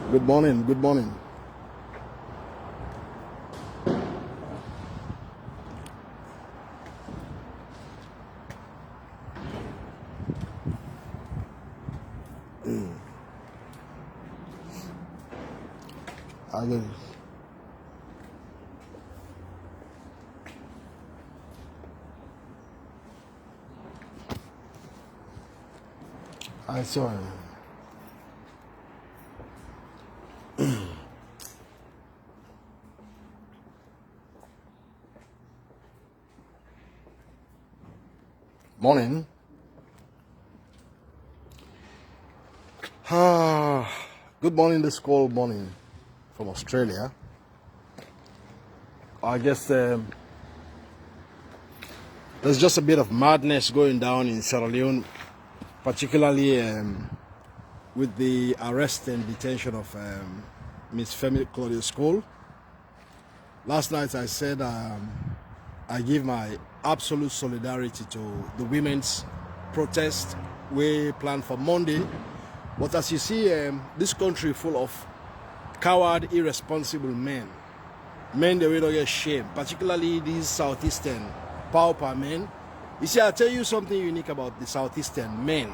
Good morning, good morning. I get it. I saw it. Morning. Good morning, this cold morning from Australia. I guess there's just a bit of madness going down in Sierra Leone, particularly with the arrest and detention of Miss Femi Claudius Cole. Last night I said I give my absolute solidarity to the women's protest we planned for Monday. But as you see, this country full of coward, irresponsible men that will not get shame, particularly these Southeastern pauper men. You see, I'll tell you something unique about the Southeastern men.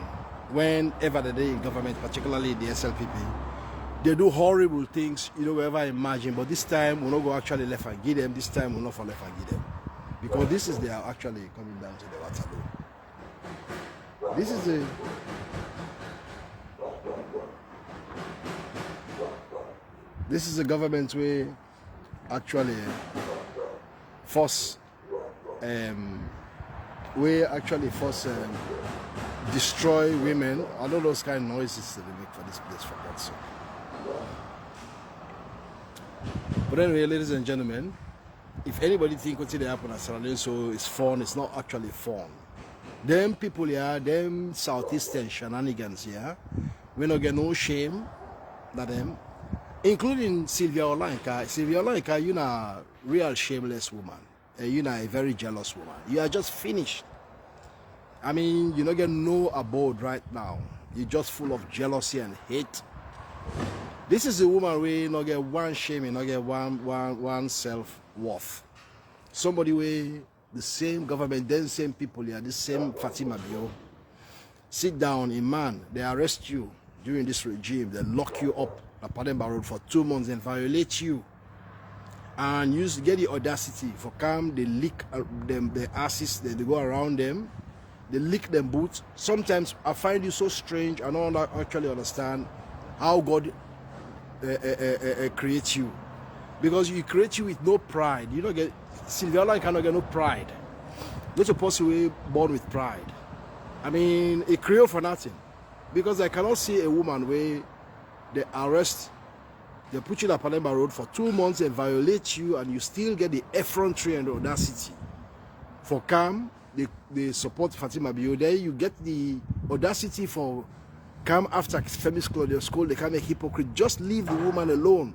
Whenever they're in government, particularly the SLPP, they do horrible things, wherever I imagine. But this time, we'll not go actually left and give them. This time, we'll not for left and give them. Because this is, they are actually coming down to the Waterloo. This is a government way actually force destroy women. I know those kind of noises that they make for this place, for God's sake. But anyway, ladies and gentlemen, if anybody think what's going to happen at Sierra Leone so it's fun, it's not actually fun. Them people here, them Southeastern shenanigans here, we don't get no shame that them, including Sylvia Olanka. Sylvia Olanka, you're a real shameless woman. You're a very jealous woman. You are just finished. I mean, you don't get no abode right now. You're just full of jealousy and hate. This is a woman where you not get one shame, you not get one self-worth. Somebody where the same government, then same people here, the same Fatima Bio, sit down in man, they arrest you during this regime, they lock you up at Pademba Road for 2 months and violate you. And you get the audacity for come, they lick them, the asses, they go around them, they lick them boots. Sometimes I find you so strange, I don't actually understand how God creates you. Because you create you with no pride. You don't get, Sylvia Line cannot get no pride. Not supposed to be born with pride. I mean, a Creole for nothing. Because I cannot see a woman where they arrest, they put you in a Palemba Road for 2 months and violate you, and you still get the effrontery and the audacity. For come, they support Fatima Bio. There you get the audacity for come after Femi Claudius Cole, they come a hypocrite. Just leave the woman alone.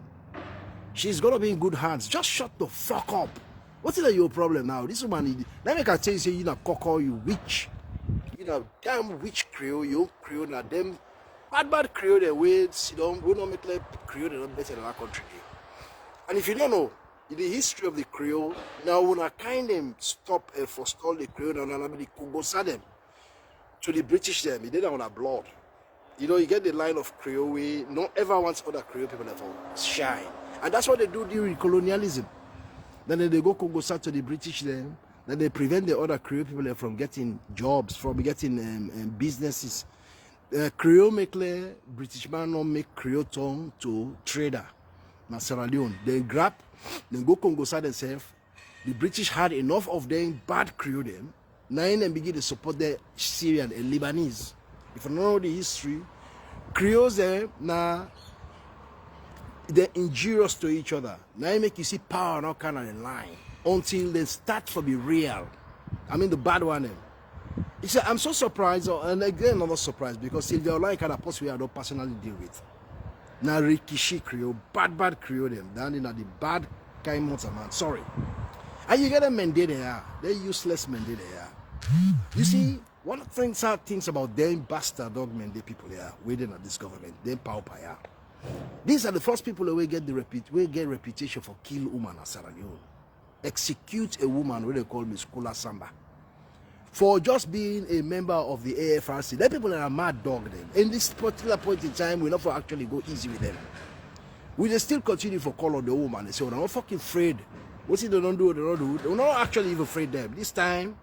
She's gonna be in good hands. Just shut the fuck up. What is your problem now? This woman, let me tell you, say you know coco, you witch. You know, damn witch Creole, you Creole, now them bad Creole, the ways, we don't make like Creole, they don't better than our country. And if you don't know, in the history of the Creole, now when I kind of stop and forestall the Creole, and I'm the Kubosa them to the British them, they don't want blood. You get the line of Creole, we don't ever want other Creole people to shine. And that's what they do during colonialism. Then they go Congosa to the British then they prevent the other Creole people from getting jobs, from getting businesses. Creole make British man not make Creole tongue to trader. Na Sierra Leone. They grab, then go Congosa themselves. The British had enough of them bad Creole them. Now they begin to support the Syrian and Lebanese. If you know the history, Creoles now they're injurious to each other. Now it make you see power not kind of in line until they start to be real. I mean the bad one. He said, I'm so surprised, and again I'm not surprised because Sylvia Online kind of post we I don't personally deal with. Now Rikishi Creole, bad Creole them, down in the bad kind of man. Sorry. And you get a men there, they're useless men there. You see, one of the sad things about them bastard dog men, the people here waiting at this government, they power. These are the first people who get reputation for kill woman in Sierra Leone. Execute a woman what they call Miss Kula Samba for just being a member of the AFRC. That people are mad dog them. In this particular point in time, we're not for actually go easy with them. We just still continue for call on the woman. They say, we're not fucking afraid. What's it they don't do, they don't do. We're not actually even afraid them. This time,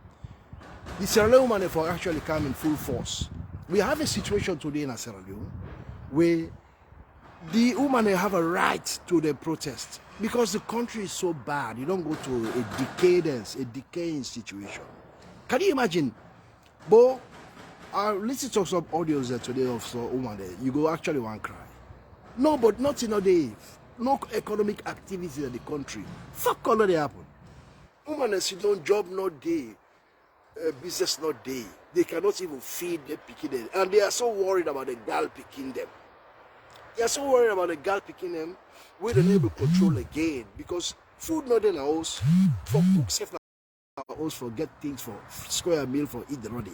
the Sierra Leone woman for actually come in full force. We have a situation today in Sierra Leone where the women have a right to the protest because the country is so bad. You don't go to a decaying situation. Can you imagine? But I listen to some audios today of some woman there. You go actually one cry. No, but not in a day. No economic activity in the country. Fuck all of that happen. Women sit down, job not day, business not day. They cannot even feed them picking them. And they are so worried about the girl picking them. They are so worried about the girl picking them, we don't able to control again. Because food not in the house, for cook safe in the house, for get things for square meal for eat the ruddy.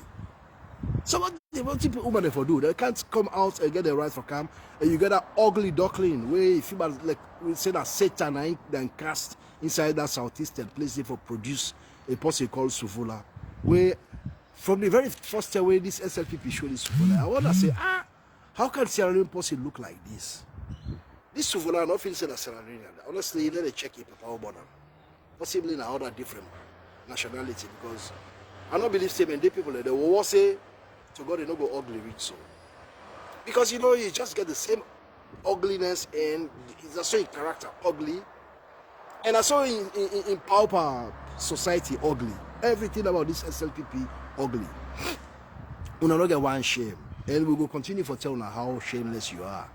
So what people women for do? They can't come out and get the right for camp, and you get that ugly duckling where if you like we say that Satan then cast inside that southeastern place for produce a posse called Suvula. Where from the very first way this SLPP showed this Suvula, I wanna say, how can Sierra Leone posse look like this? This Suvula not feels like Sierra Leone. Honestly, let me check it power border. Possibly in another different nationality because I don't believe statement they people they will say to God they don't go ugly rich so. Because you know you just get the same ugliness and it's also in character ugly. And I saw in pauper society ugly. Everything about this SLPP ugly. We not get one shame. And we will continue for telling how shameless you are.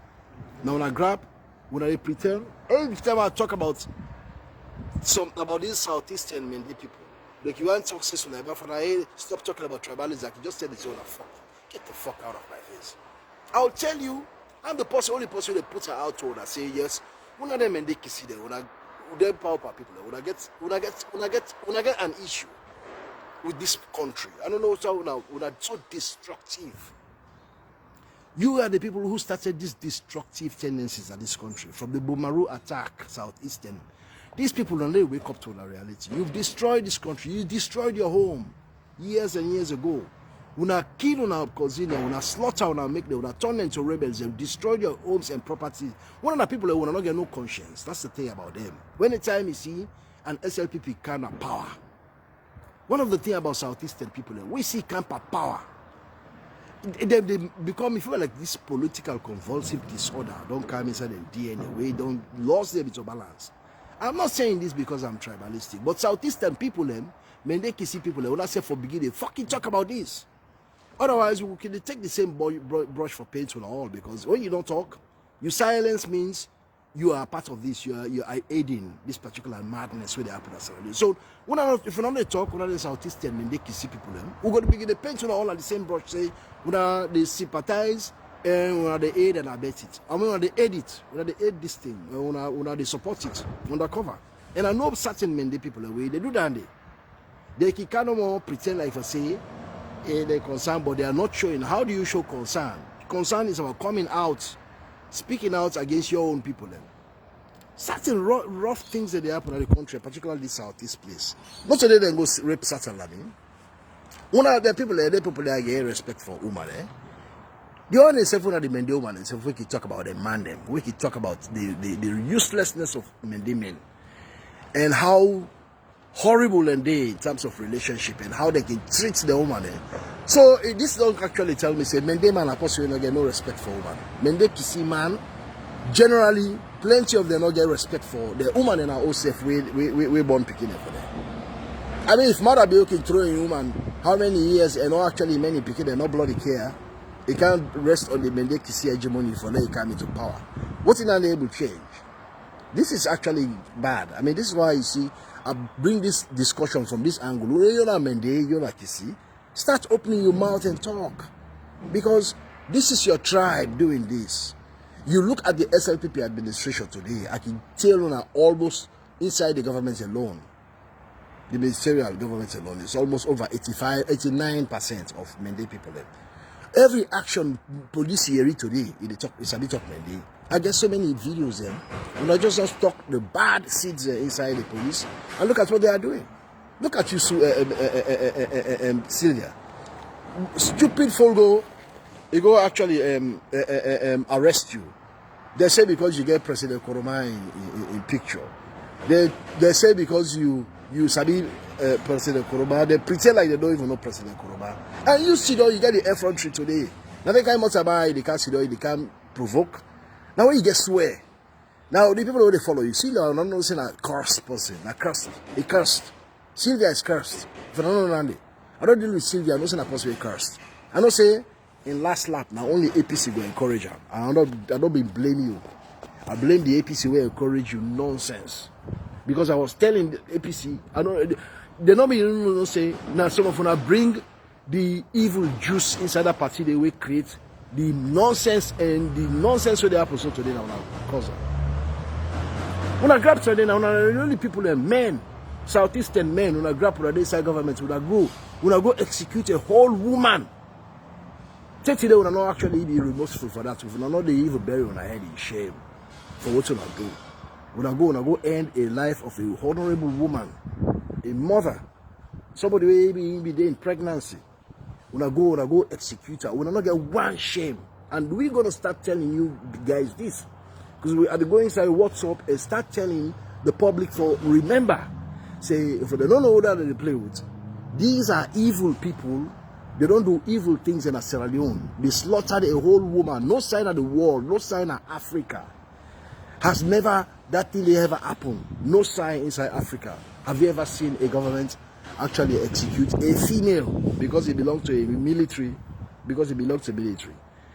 Now when I grab, when I pretend, every time I talk about these southeastern Mende people. Like you want to talk to me, but hey, stop talking about tribalism. I can just tell it's all a fuck. Get the fuck out of my face. I'll tell you, I'm the only person that puts her out to that say yes. One of them and they can see them. When I power people, when I get an issue with this country. I don't know how when I so destructive. You are the people who started these destructive tendencies in this country from the Bumaru attack, southeastern. These people don't really wake up to the reality. You've destroyed this country. You destroyed your home years and years ago. Una kill una cousin, una slaughter, una make them, una turn them into rebels, and destroy your homes and properties. One of the people who will not get no conscience. That's the thing about them. When the time you see an SLPP kind of power. One of the things about southeastern people, we see camp of power. They become, if you like this political convulsive disorder, don't come inside the DNA, we don't lose them into balance. I'm not saying this because I'm tribalistic, but southeastern people, Mende Kisi people, when I say for beginning, fucking talk about this. Otherwise, we can take the same brush for paint on all, because when you don't talk, your silence means you are part of this, you are aiding this particular madness where they happen at Sierra Leone. So, if we're not talk, we're not southeastern Mende Kisi people, we're going to begin the paint on all at the same brush, say, they sympathize, and when they aid and abet it. I mean, when they aid it, when they aid this thing, when they support it, undercover. And I know certain Mende people away, they do that. They can kind of more pretend like I say, they're concerned, but they are not showing. How do you show concern? Concern is about coming out, speaking out against your own people. Certain rough things that they happen in the country, particularly this southeast place. Not so they then go rape certain land. One of the people there get respect for woman. The only self one of the Mende woman and we can talk about the man them. We can talk about the uselessness of Mende men and how horrible and they in terms of relationship and how they can treat the woman. So this don't actually tell me say Mende man are possibly not get no respect for woman. Mende Kisi man generally plenty of them not get respect for the woman and our own self we born picking for them. I mean if mother be okay throwing woman how many years and not actually many picking and not bloody care. It can't rest on the Mende Kisi hegemony for them to come into power. What's in unable to change? This is actually bad. I mean, this is why you see, I bring this discussion from this angle. You're not Mende, you're not Kisi. Start opening your mouth and talk. Because this is your tribe doing this. You look at the SLPP administration today, I can tell you now almost inside the government alone, the ministerial government alone, is almost over 89% of Mende people there. Every action police here today in the talk is a bit of Monday. I get so many videos there. And I just talk the bad seeds inside the police. And look at what they are doing. Look at you, Sylvia. Stupid fool go actually arrest you. They say because you get President Koroma in picture. They say because you sabi President Koroma, they pretend like they don't even know President Koroma. And you see though, you get the effrontery today. Now they can't buy, they can't see though, they can't provoke. Now when you get swear, now the people they follow you. See now, I'm not saying a cursed person, a cursed, a cursed. Sylvia is cursed. If I don't know I don't deal with Sylvia, I'm not saying a person is cursed. I don't say in last lap now only APC will encourage her. I don't be blaming you. I blame the APC will encourage you nonsense. Because I was telling the APC, they don't be say now some of them bring the evil juice inside that party they will create the nonsense and the nonsense where they happen so today now cause. When I grab today now, the only people are men, southeastern men. When I grab for the inside government, when I go execute a whole woman. Today when I not actually be remorseful for that. When I not the evil bury on head in shame for what you do. When I go end a life of a honorable woman, a mother, somebody will be there in pregnancy. When I go execute her, when I not get one shame. And we're gonna start telling you guys this. Because we are going inside WhatsApp and start telling the public for remember. Say if they don't know that they play with, these are evil people. They don't do evil things in Sierra Leone. They slaughtered a whole woman. No sign of the world, no sign of Africa. Has never that thing ever happened. No sign inside Africa. Have you ever seen a government actually execute a female because it belongs to a military? Because it belongs to military.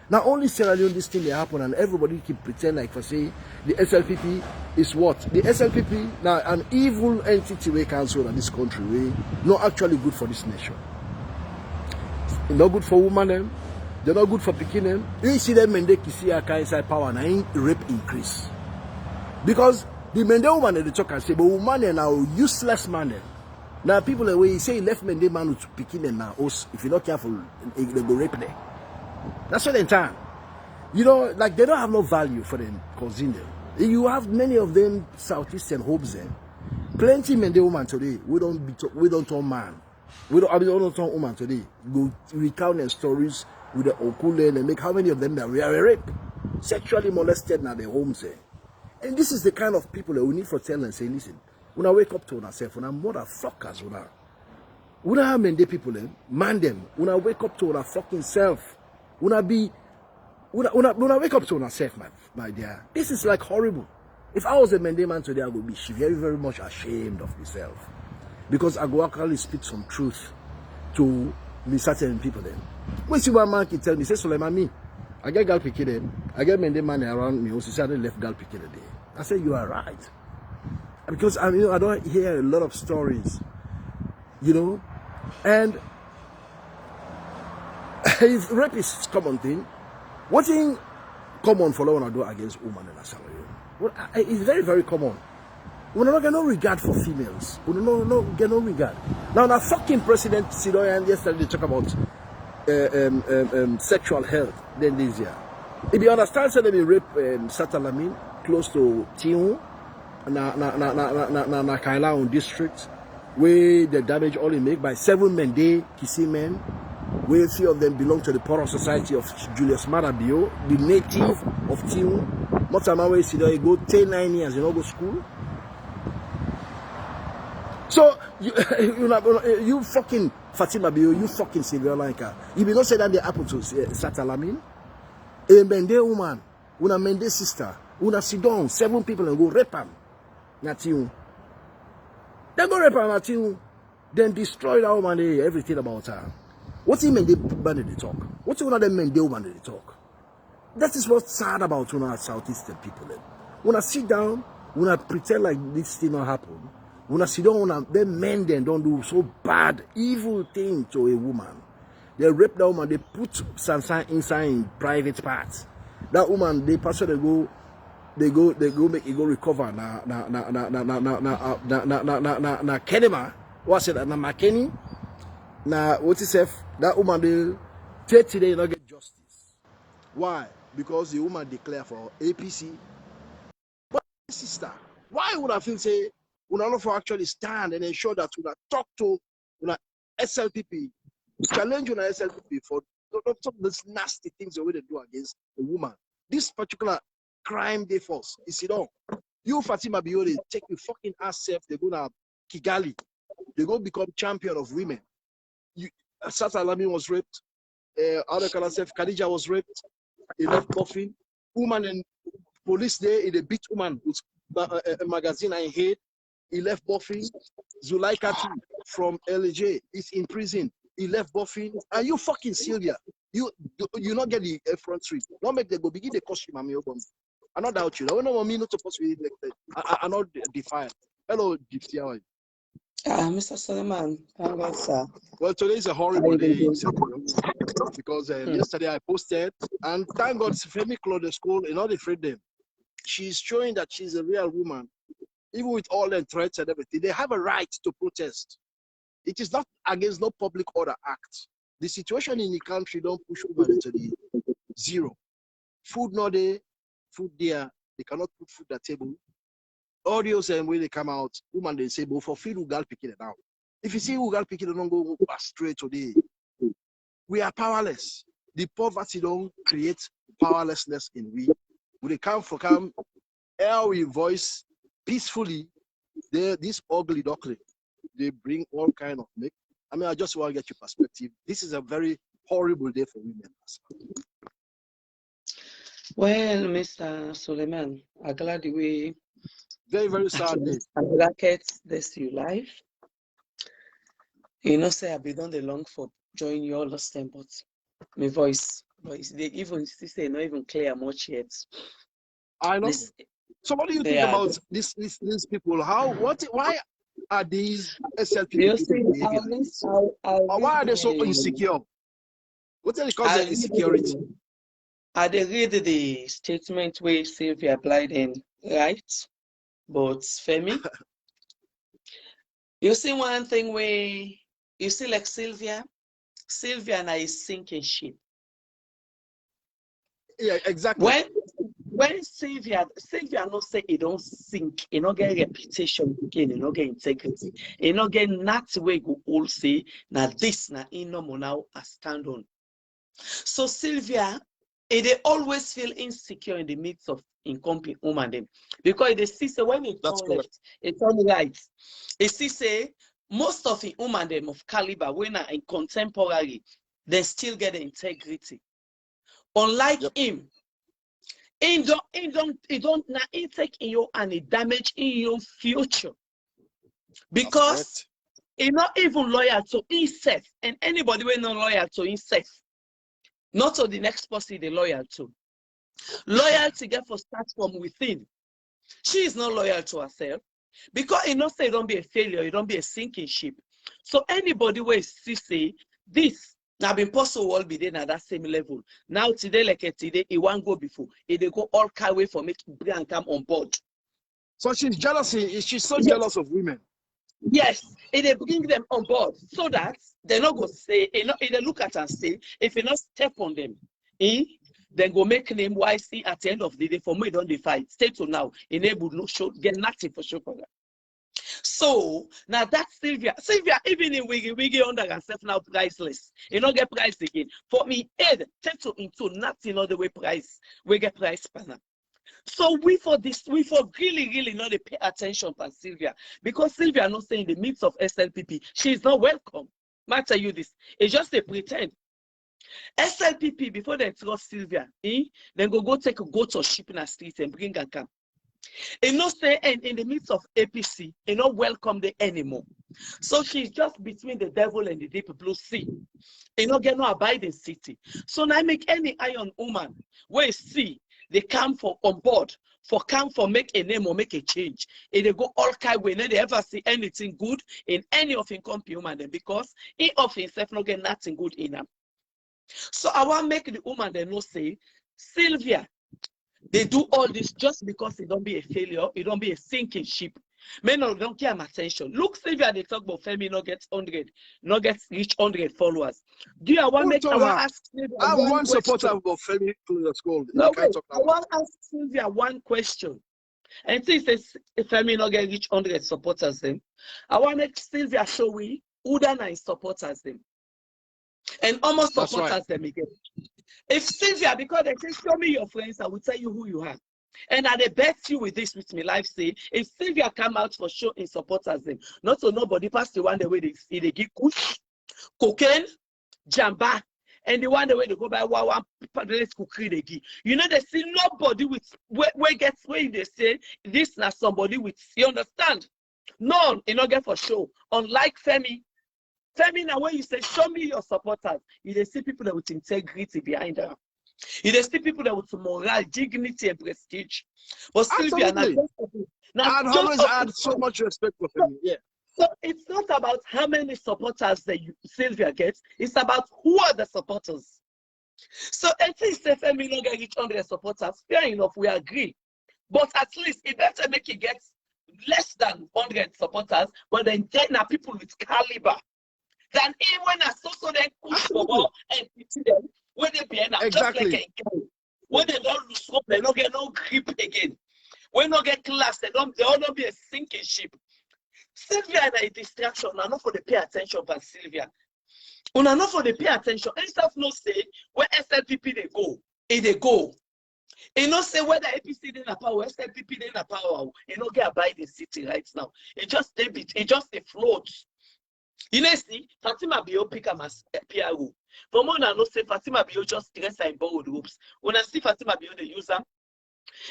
Now only Sierra Leone this thing they happen and everybody keep pretend like for say the SLPP is what? The SLPP now an evil entity we cancel in this country. We not actually good for this nation. Not good for women. They're not good for picking them. You see them men they see a inside power and rape increase. Because the men woman they talk and say, but woman are now useless man. Now people the way you say left men they man to picking them now. If you're not careful, they go rape them. That's what they time. You know, like they don't have no value for them causing them. You have many of them southeastern hopes there. Plenty men they woman today. We don't turn man. We don't turn woman today. Go recount their stories with the okule and make how many of them that we are raped, sexually molested now their homes there. And this is the kind of people that we need for tell and say, listen, when I wake up to ourselves, when I'm motherfuckers, when I men the people them, man them, when I wake up to our fucking self, when I wake up to ourselves, my dear, this is like horrible. If I was a Mende man today, I would be very, very much ashamed of myself. Because I go actually speak some truth to the certain people then. When see one man can tell me, say Suleiman me, I get gal picky them, I get Mende man around me, also say I left gal picky the day. I say you are right. Because I don't hear a lot of stories, you know, and if rape is common thing, what thing common for law and do against women in Sierra Leone? It's very, very common. We don't get no regard for females. We don't get no regard. Now, the fucking president Sidoyan yesterday they talk about sexual health. Then this year, if you understand, so they rape Satalamin close to Tiun, na Kailaon district, where the damage only made by 7 men, they Kisi men, where 3 of them belong to the Poro Society of Julius Marabio, the native of Tiun. Motamawe Sidoy go 10-9 years, you know, go school. So you fucking Fatima Bio, you fucking Sierra Leone. You be not say that they happen to Satalamin. A Mende woman, una Mende sister, una sit down, 7 people and go rape them. Natiu. They go rape her, Natiu. Then destroy that woman, everything about her. What do you mean they talk? What do you want them Mende woman they talk? That is what's sad about our southeastern people. When I sit down, when I pretend like this thing not happen. When I sit down, them men then don't do so bad, evil thing to a woman. They rape that woman, they put Sansan inside in private parts. That woman, they pass they go make it go recover na Kenema. What's it? Na Makeni. Na what is it? That woman they take today not get Why? Because the woman declared for APC. But sister, why would I feel say when all of you actually stand and ensure that we talk to SLPP, challenge on SLPP for some of these nasty things the way they do against a woman? This particular crime they force is it all. You Fatima Biore take your fucking ass self, they go to Kigali, they go become champion of women. Sata Lami was raped, other Khadija was raped, he left coffin. Woman and police there, they beat woman with a magazine and hate. He left Buffy. Zulaika from LJ is in prison. He left Buffy. And you fucking Sylvia, you not get the front street. Don't make them go begin the costume. I not doubt you. I don't know me not supposed to be elected. I not defiant. Hello, Gypsy. How are you? Mr. Suleiman, thank God, sir. Well, today is a horrible day because yesterday I posted, and thank God Femi Claude School and not afraid them. She's showing that she's a real woman, even with all the threats and everything. They have a right to protest. It is not against no public order act. The situation in the country don't push women into the zero. Food not there, food there. They cannot put food at the table. Audios and when they come out, woman they say, but for feed Ugal picking it out. If you see Ugal picking it, don't go astray today. We are powerless. The poverty don't create powerlessness in we. When they come for come, how we voice peacefully, this ugly duckling, they bring all kind of make. I mean, I just want to get your perspective. This is a very horrible day for women. Well, Mr. Suleiman, I'm glad the way. Very, very sad day. Brackets this you live. You know, say I've been on the long for join you all last time, but my voice they even say not even clear much yet. I know. So what do you think about these people? Why are these SLPP people behaving? Why are they so insecure? What is the cause of insecurity? I read the statement where Sylvia Blyden, right? But Femi, you see one thing where you see like Sylvia and I is sinking ship. Yeah, exactly. When Sylvia not say it don't sink, it not get reputation again, it not get integrity, it not get not way go all say now this now in no now a stand on. So Sylvia, they always feel insecure in the midst of incompetent woman them because they see say when it turn left, it turn right. It see say most of the woman them of caliber when are in contemporary, they still get the integrity. Unlike him, he don't now take in you and it damage in your future because he not even loyal to himself, and anybody when not loyal to himself, not to the next person they loyal to. Loyalty get for start from within. She is not loyal to herself because he not say don't be a failure, you don't be a sinking ship. So anybody where see say this now been possible all be there at that same level. Now today like today he won't go before. They go all kind way for me to bring and come on board. So she's jealous. She's so jealous of women. Yes, and they bring them on board so that they're not going to say, they look at and say, if you not step on them, then go make name YC at the end of the day for me don't they fight. Stay to now, enable no show, get nothing for sure for that. So now that Sylvia even in Wiggy under herself now priceless. You don't get price again. For me, take to into nothing other way price. We get price panel. So we for really not to pay attention to Sylvia because Sylvia not saying in the midst of SLPP, she is not welcome. I tell you this, it's just a pretend. SLPP before they trust Sylvia, then go take a goat or sheep in the street and bring and come. And not say and in the midst of APC, and not welcome them anymore. So she's just between the devil and the deep blue sea. And not get no abiding city. So now make any iron woman where you see they come for on board for make a name or make a change. And they go all kind way. They ever see anything good in any of him come human them because he of himself not get nothing good in him. So I want to make the woman they know say, Sylvia, they do all this just because it don't be a failure, it don't be a sinking ship. Men don't give him attention. Look, Sylvia, they talk about Femi not get 100, not get reach 100 followers. Do you want make? I want ask Sylvia I'm one supporter question. of Femi School. No, wait, I want ask Sylvia one question. And since Femi not get reach 100 supporters them, I want make Sylvia show we who than is supporters them. And almost That's supporters right. them again. If Sylvia, because they say, show me your friends, I will tell you who you have. And I bet you with this with me life say, if Sylvia come out for show in supporters them, not so nobody pass the one the way they give kush, cocaine, jamba, and the one the way they go by one place cookery they give. You know, they see nobody with where gets where they say this now somebody with, you understand? None, you know, get for show. Unlike Femi. Femi, now when you say show me your supporters, you see people that with integrity behind them. You see people that with morale, dignity, and prestige. But Sylvia, I'd always had so much respect for Femi. Yeah. So it's not about how many supporters that Sylvia gets, it's about who are the supporters. So until you say Femi not get reach 100 supporters, fair enough, we agree. But at least it better make it get less than 100 supporters, but then get now people with caliber. Than even when I so they push the ball and pity them when they be enough, exactly. Just like a game. When they don't lose hope, they don't get no grip again. When they don't get class, they all don't be a sinking ship. Sylvia is a distraction. I'm not for the pay attention, but Sylvia. I'm not for the pay attention. Instead of no say where SLPP they go, they go. You know say whether APC they na power, SLPP they na power. You know get by the city right now. It just a float. You know, see, Fatima Bio pick up as PRO. For more than no say Fatima Bio just dress and borrowed ropes. When I see Fatima Bio, the user,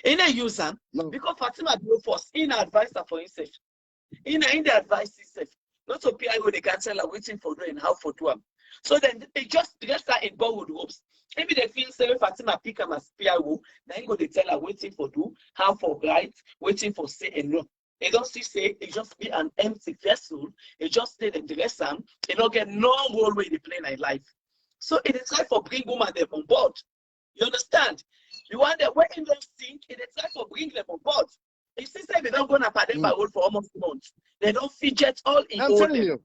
in a user, because Fatima Bio first in advisor for himself. In the advice himself. Not so PRO they can tell her waiting for doing how for do them. So then they just dress her in borrowed ropes. Maybe they feel say Fatima pick up as PRO, then go they tell her waiting for do, how for right, waiting for say and no. It don't see say it just be an empty vessel. It just stay the dress and it don't get no role where they play in life. So it is time for bring woman them on board. You understand? You want them when in don't think it is time for bring them on board. If say they don't go to pardon by for almost months, they don't fidget all in. I'm telling you.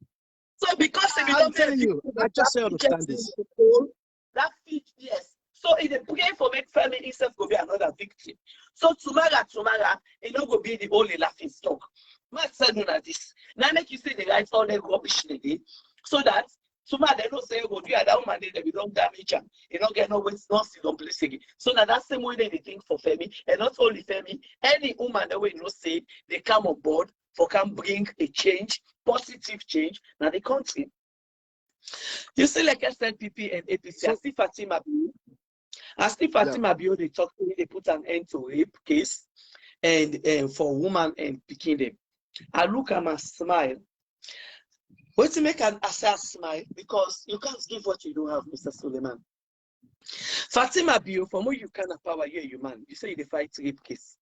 So because if you I'm telling you, I just say understand this. That fit yes. So if they pray for make Femi himself go be another victim. So tomorrow, it not go be the only laughing stock. Man said none of this. Now make you say the right all the rubbish today, so that tomorrow they don't say go do that woman they don't damage her. You don't get no way no see don't place again. So now that's the same way they think for Femi, and not only Femi, any woman that way no say they come on board for can bring a change, positive change in the country. You see like SLPP and APC, so, I see Fatima Bio, they talk, they put an end to rape case and for woman and picking them. I look at my smile. What to make an assess smile? Because you can't give what you don't have, Mr. Suleiman. Fatima Bio, for more you can have power here, you man. You say you fight rape case.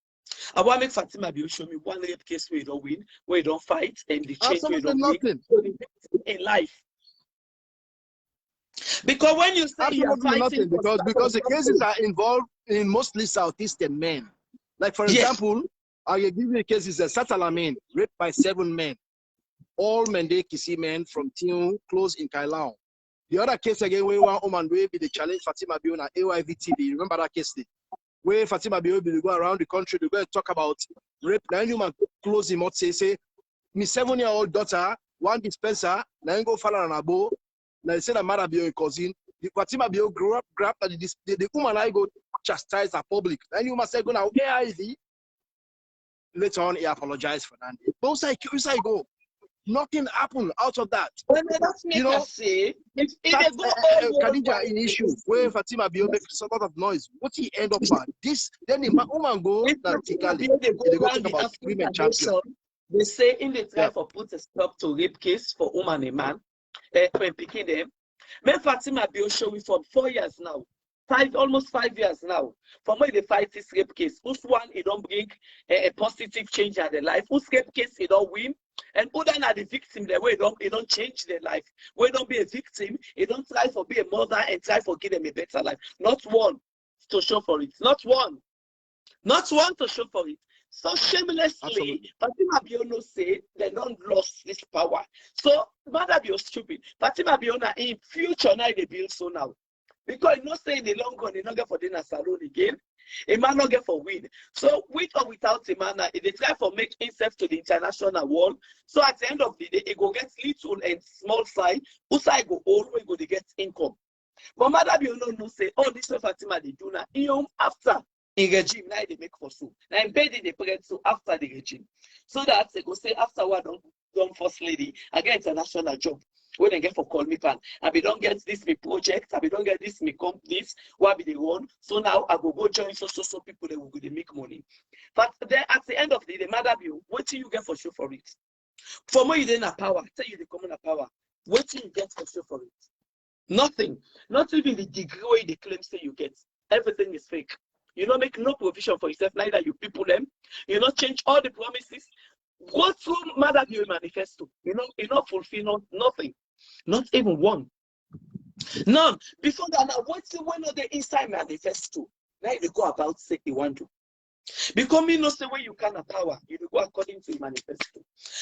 I want to make Fatima Bio show me one rape case where you don't win, where you don't fight, and the change where you don't win in life. Because when you say you're fighting nothing, because the cases are involved in mostly Southeastern men. Like for example, I will give you a case is a Satalamin raped by 7 men. All Mende Kisi men from Tiun close in Kailao. The other case again where one woman will be the challenge Fatima Bio na AYV TV. Remember that case? Where Fatima Bio will go around the country, they go and talk about rape. Now you close him out say my 7-year-old daughter, one dispenser, now you go follow on a bow. Now, they say that Mara Bio cousin, the Fatima Bio grew up, grabbed the woman I go chastise her public. And you must say, go now, okay, later on, he apologized for that. Those are curious, I go. Nothing happened out of that. You know, say, if Khadija in issue where Fatima Bio makes a lot of noise. What he end up at? This, then the woman go, they go talk about women champion. They say in the try for put a stop to rape case for woman and man. When picking them, me Fatima Bio show me for 4 years now, almost 5 years now. From when they fight this rape case, who's one it don't bring a positive change in their life, who's rape case it don't win, and who then are the victim the way it don't change their life. We don't be a victim, it don't try for be a mother and try for give them a better life. Not one to show for it. Not one to show for it. So shamelessly, Absolutely. Fatima Biono say they don't lost this power. So Mother Bio stupid. Fatima Biona in future now they build so now. Because you know say in the long run, they not get for dinner salon again. A man not get for weed. So with or without a man, they try for make himself to the international world. So at the end of the day, it go get little and small side. Who side go all way go to get income. But Mother Biono no say, oh, this is Fatima they do now. Even after in regime, now they make for so. Now embedded the parents so after the regime. So that they go say afterward don't first lady, I get international job. When they get for call me pan, and we don't get this me project, and we don't get this me companies, what be the one? So now I go join so people that will go to make money. But then at the end of the day, Mother Bio, what do you get for show for it? For more you didn't have power, tell you the common power. What do you get for show for it? Nothing. Not even the degree where they claim say you get. Everything is fake. You don't make no provision for yourself, neither you people them. You not change all the promises. Go through Mother Bio manifesto. You not fulfill nothing. Not even one. None. Before that, now what's the one of the inside manifesto? Now you go about say you want to. Because me no say where you can have power, you go according to the manifesto.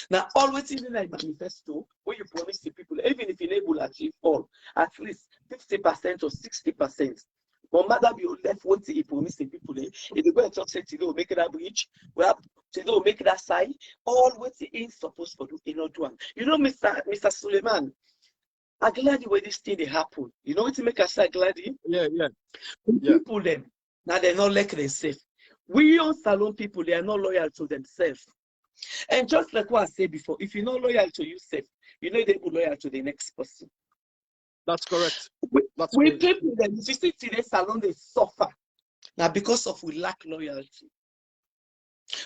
Now, always in the manifesto, where you promise to people, even if you're able to achieve all, at least 50% or 60%. But Mother be left what he promised the people. If you go and talk, say, to make that bridge, well, to make that side, all what he is supposed to do in not one. You know, Mr. Suleiman, I'm glad the way this thing they happen. You know what to make us say glad? Yeah. People them, now they're not like themselves. We on salon people, they are not loyal to themselves. And just like what I said before, if you're not loyal to yourself, you're not able to be loyal to the next person. That's correct. We people that you see today salon, they suffer. Now because of we lack loyalty.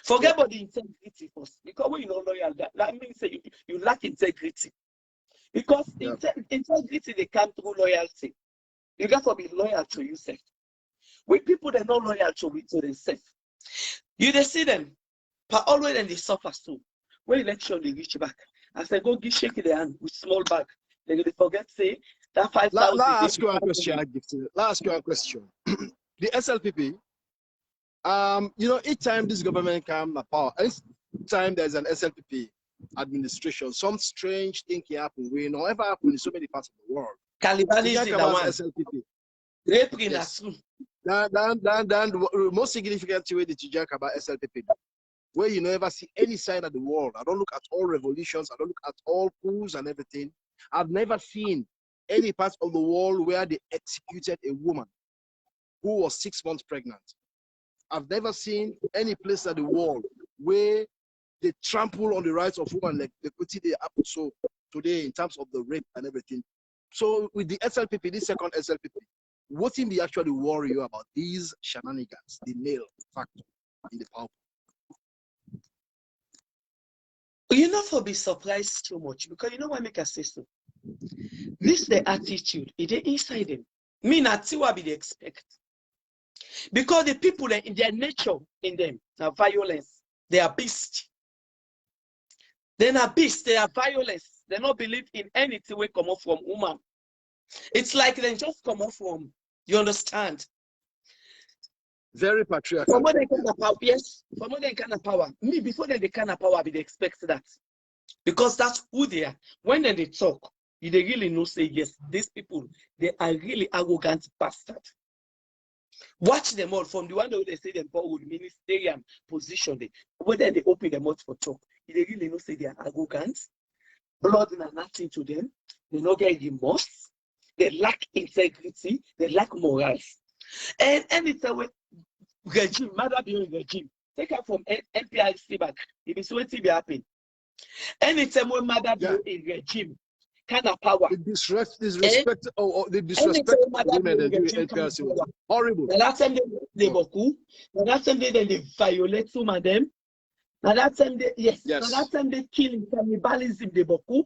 Forget about the integrity first. Because when you're not loyal, that means that you lack integrity. Because integrity, they come through loyalty. You got to be loyal to yourself. With people that are not loyal to themselves. You see them, but always then they suffer too. When election they reach back, I say go give shake their hand with small bag. They forget say that 5,000. Let ask you a question. Let ask you a question. The SLPP, each time this government comes to power, each time there's an SLPP administration, some strange thing can happen. We know ever happen in so many parts of the world. Cannibalism is the one. SLPP. Rape in Yes. Then the most significant way that you talk about SLPP, where you never see any sign of the world. I don't look at all revolutions. I don't look at all coups and everything. I've never seen any part of the world where they executed a woman who was 6 months pregnant. I've never seen any place in the world where they trample on the rights of women like the quantity they happen so today in terms of the rape and everything. So with the SLPP, this second SLPP, what in the actually worry you about these shenanigans, the male factor in the power? You not for be surprised too much because you know why make us say so. This the attitude, it is inside them. Me not see what they expect. Because the people in their nature in them are violence. They are beasts. They are beasts, they are violence. They don't believe in anything we come off from woman. It's like they just come off from, you understand? Very patriarchal. For more than kind of power, yes. For more than kind of power. Me, before they kind of power, they expect that. Because that's who they are. When they talk, they really know, say, yes, these people, they are really arrogant bastards. Watch them all from the one that they say them power with ministerial position. When they open their mouth for talk, they really know, say, they are arrogant. Blood and nothing to them. They don't get remorse. They lack integrity. They lack morals. And anytime regime, Mother being regime, take her from NPIC back. It is what will happen. Anytime when Mother be in regime, kind of power. The disrespect women that do NPIC. Horrible. The last time they boku, the last time they violate some of them. Now that time now that time they kill cannibalism, they boku.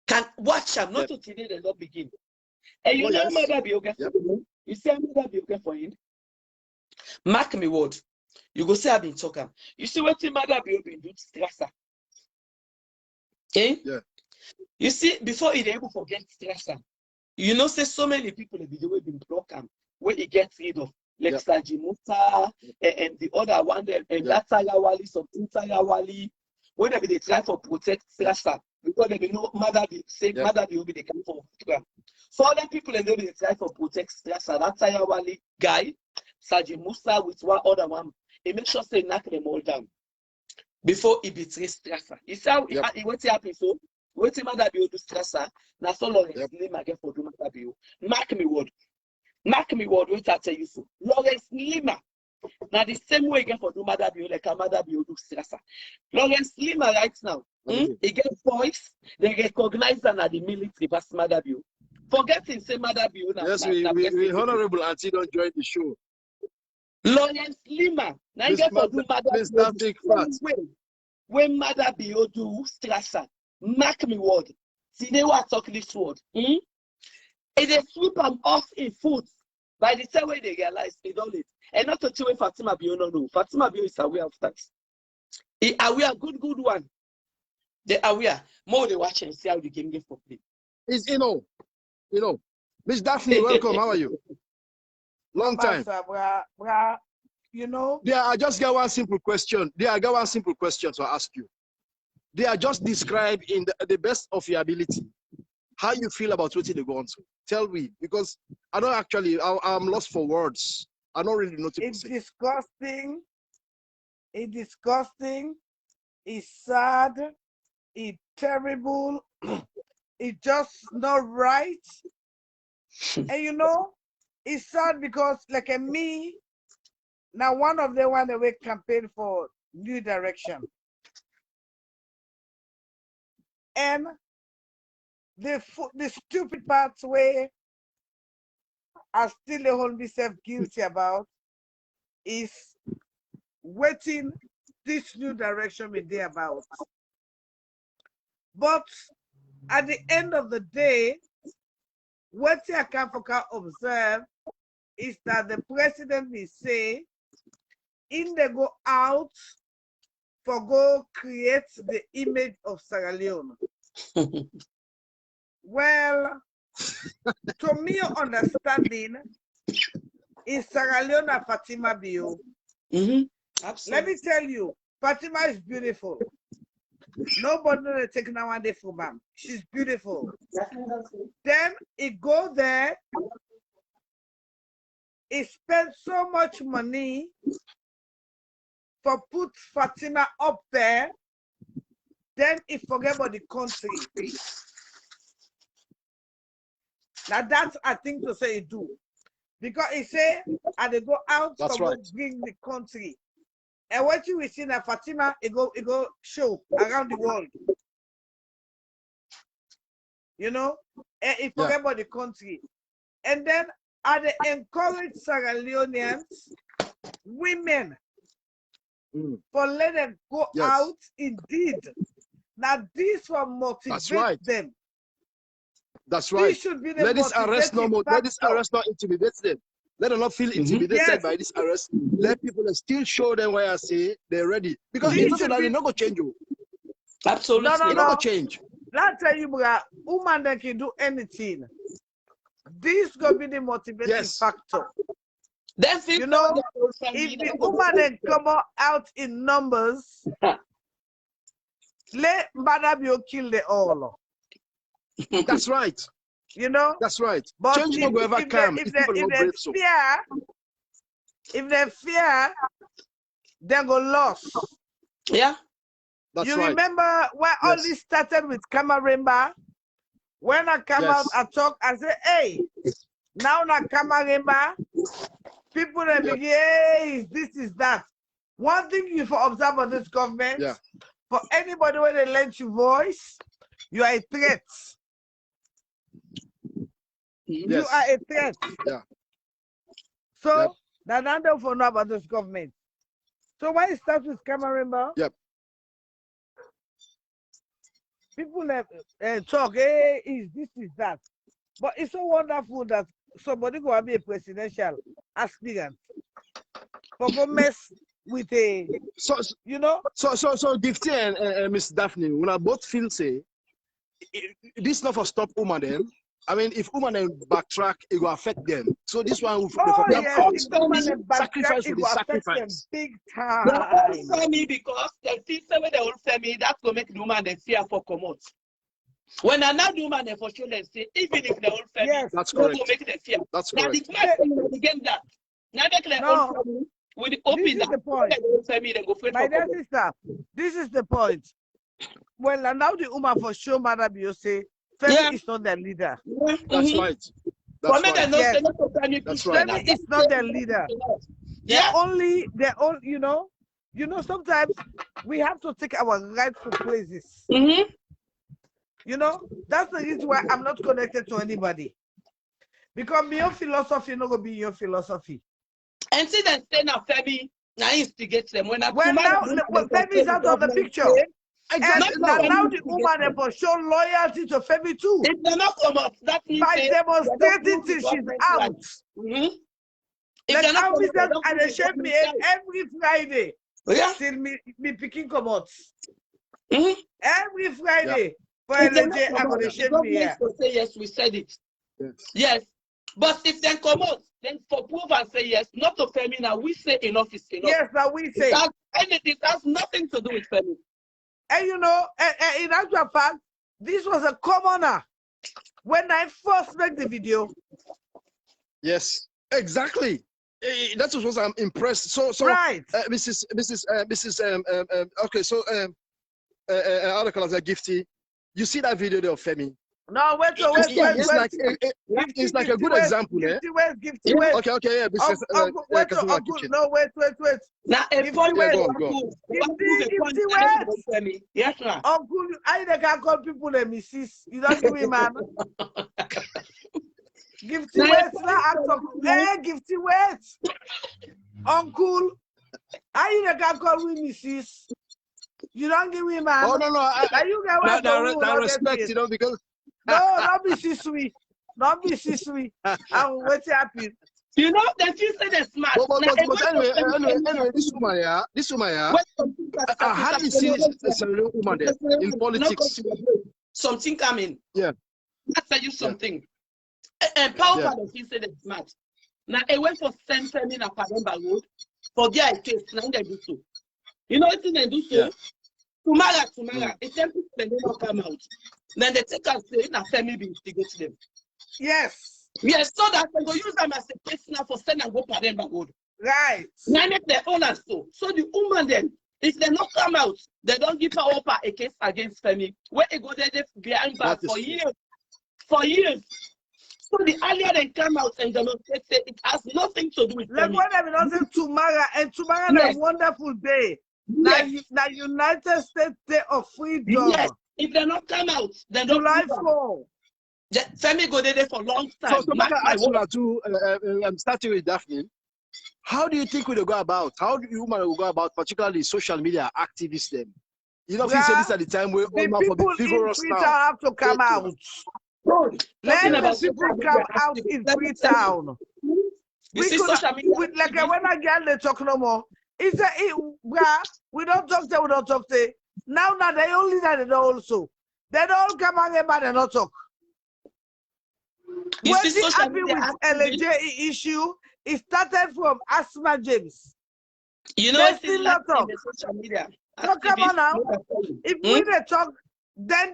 Can watch them, not to today they not begin. And you know Mother be okay for him. You say Mother be okay for him. Mark me word. You go say I've been talking. You see what Mother be open do strasser. Okay? Yeah. You see, before he able to forget strasser, you know, say so many people in the way been blocked where he gets rid of. like Sajimuta, and the other one, and that Tayawali, something Tayawali, whenever they try for protect Strasser, because they know mother be safe, mother be will be the kind for so other people and they try for protect Strasser, that Tayawali guy, Sajimusa with one other one, he make sure they knock them all down before he betrays Strasser. You see how what happened so? What mother be do Strasser, now so Lawrence Lima get for do mother be. Mark me word, wait I tell you so. Lawrence Lima. Now the same way again for do mother be like a mother be do Strasser. Lawrence Lima right now, he get voice, they recognize that at the military past mother be. Forgetting say mother be. Yes, we honorable auntie don't join the show. Lawrence Lima, now you get for do mother be when mother be do Strasser. Mark me word. See they were talking this word. If they sweep them off in foot, by the same way they realize they don't it. And not to tell you Fatima Bio no. Fatima Bio is aware of that. He aware, good one. They aware. More they watch and see how the game get for play. It's Miss Daphne, welcome. How are you? Long time. You know. Yeah, I just got one simple question. To ask you. They are just described in the best of your ability. How you feel about what they go on to? Tell me, because I don't actually, I'm lost for words. I don't really know what to say. Disgusting. It's disgusting. It's sad. It's terrible. It's just not right. And you know, it's sad because like me, now one of them want to campaign for new direction. And the stupid parts where I still hold myself guilty about is waiting this new direction with they about. But at the end of the day, what I can observe is that the president will say, in they go out for go create the image of Sierra Leone. Well, to me understanding is Sierra Leone and Fatima Bio. Absolutely. Let me tell you, Fatima is beautiful. Nobody will take now one day from her. She's beautiful. Then it go there, it spends so much money for put Fatima up there, then it forget about the country. Now that's I think to say it do. Because it say, and they go out that's to right. bring the country. And what you will see now, Fatima, it go show around the world. You know? And it forget about the country. And then they encourage Sierra Leoneans, women, for let them go out indeed. Now this will motivate them. That's right. This should be the let this arrest not intimidate them. Let them not feel intimidated by this arrest. Let people still show them why I say they're ready. Because it's not that they're not going to change you. Absolutely. No. They're not going to change. I'll tell you, bro, woman that can do anything. This going to be the motivating factor. You know, if the woman then come out in numbers, let Madabio kill the all. That's right. You know? That's right. But change will ever come if they fear, they go lost. Yeah. That's you right. remember when all this started with Kamarimba? When I come out, I talk, I say, hey, now na Kamarimba, people that begin, hey, this is that. One thing you for observe on this government, for anybody when they lend you voice, you are a threat. You are a threat. Yeah. So, that's not for know about this government. So why it starts with Kamarimba? People talk, hey, this is that. But it's so wonderful that somebody go and be a presidential aspirant. For go mess with a, you know? So Gifty and Miss Daphne, when I both feel say, this not for stop woman them, I mean, if women backtrack, it will affect them. So this one will Oh yes, if women sacrifice it for the will affect them sacrifice. big They won't time. fear me because they feel say when they won't fear me, that's gonna make the woman they fear for come out. When another woman they for sure they say, even if they won't fear me, Yes, That's that's correct. gonna make them fear. That's Now correct. the class again that. Now they can No. fear me with the This open is that. the point. They won't fear me, they go afraid My for dear come out. sister, this is the point. Well, and now the woman for sure, Mother Biose, Femi Yeah. is not their leader. Yeah, That's mhm. right. For That's me, they right. know Yes. they not to fear me. That's push right. me. Femi is not their leader. Yeah. They're all, you know, sometimes we have to take our rightful places. Mm-hmm. You know, that's the reason why I'm not connected to anybody. Because your philosophy not gonna be your philosophy. And see them say now Femi, now instigate them. When Well, now Femi is out of the picture. Exactly. And No. now the woman they for show loyalty to Femi too. If they not come up, that means By they demonstrating till she's out. Mm-hmm. If Like they're not how we come up, said, and they shape me every Friday yeah. till me picking come out. Mm-hmm. Every Friday for If they're LJ, not I'm come gonna out, shape the me here. government will say yes, we said it. Yes. Yes. But if they come out, then for proof and say yes, not to Femi now, we say enough is enough. Yes, now we say. It has nothing to do with Femi. And you know, in actual fact, this was a commoner when I first made the video. Yes. Exactly. That was what I'm impressed. So Right. Mrs. Okay, so how do I call it, Gifty? You see that video there of Femi? No, wait. It's like a good example, eh? Gifty wait. Okay, yeah. No, wait. Now, a Gifty point wait. Gifty wait. Yes, ma'am. Uncle, I can call people the missus. You don't give me, man. Gifty wait. Gifty wait. Uncle, I can call me missus. You don't give me, man. Oh no, I respect, you know, because no, not be so sweet. Not be so sweet. I'm waiting happy. You know, that you say they're smart. But anyway, this woman, I hardly see a real woman there in politics. Something coming. Yeah. I'll tell you something. And power that you say they're smart. Now, I went for center in a Pademba Road for their case. Now, they do so. You know what they do so? Tomorrow, it's them people they don't come out. Then they take us to a family be instigate them. Yes. Yes, so that they go use them as a prisoner for send and go Pademba Road. Right. Now make their own and so. So the woman then, if they not come out, they don't give her up a case against Femi. Where they go there behind bars for years. For years. So the earlier they come out and demonstrate, it has nothing to do with like Femi. when I'm not tomorrow, and tomorrow is a wonderful day. Yes. Now United States Day of Freedom. Yes. If they not come out, they don't. July 4. Femi go there for long time. So I ask you too, I'm starting with Daphne. How do you think we will go about? How do you will go about, particularly social media activists them? You know, this at the time where all the people in Freetown have to come out. Let the people come out in Freetown. We could, like when I get the talk no more. It's we don't talk to, we don't talk to. Now they only that they also. They don't come out and they not talk. When the happy with LJ issue, it started from Asma James. You know, they still not talk. Social media. So come on now. If we they talk, then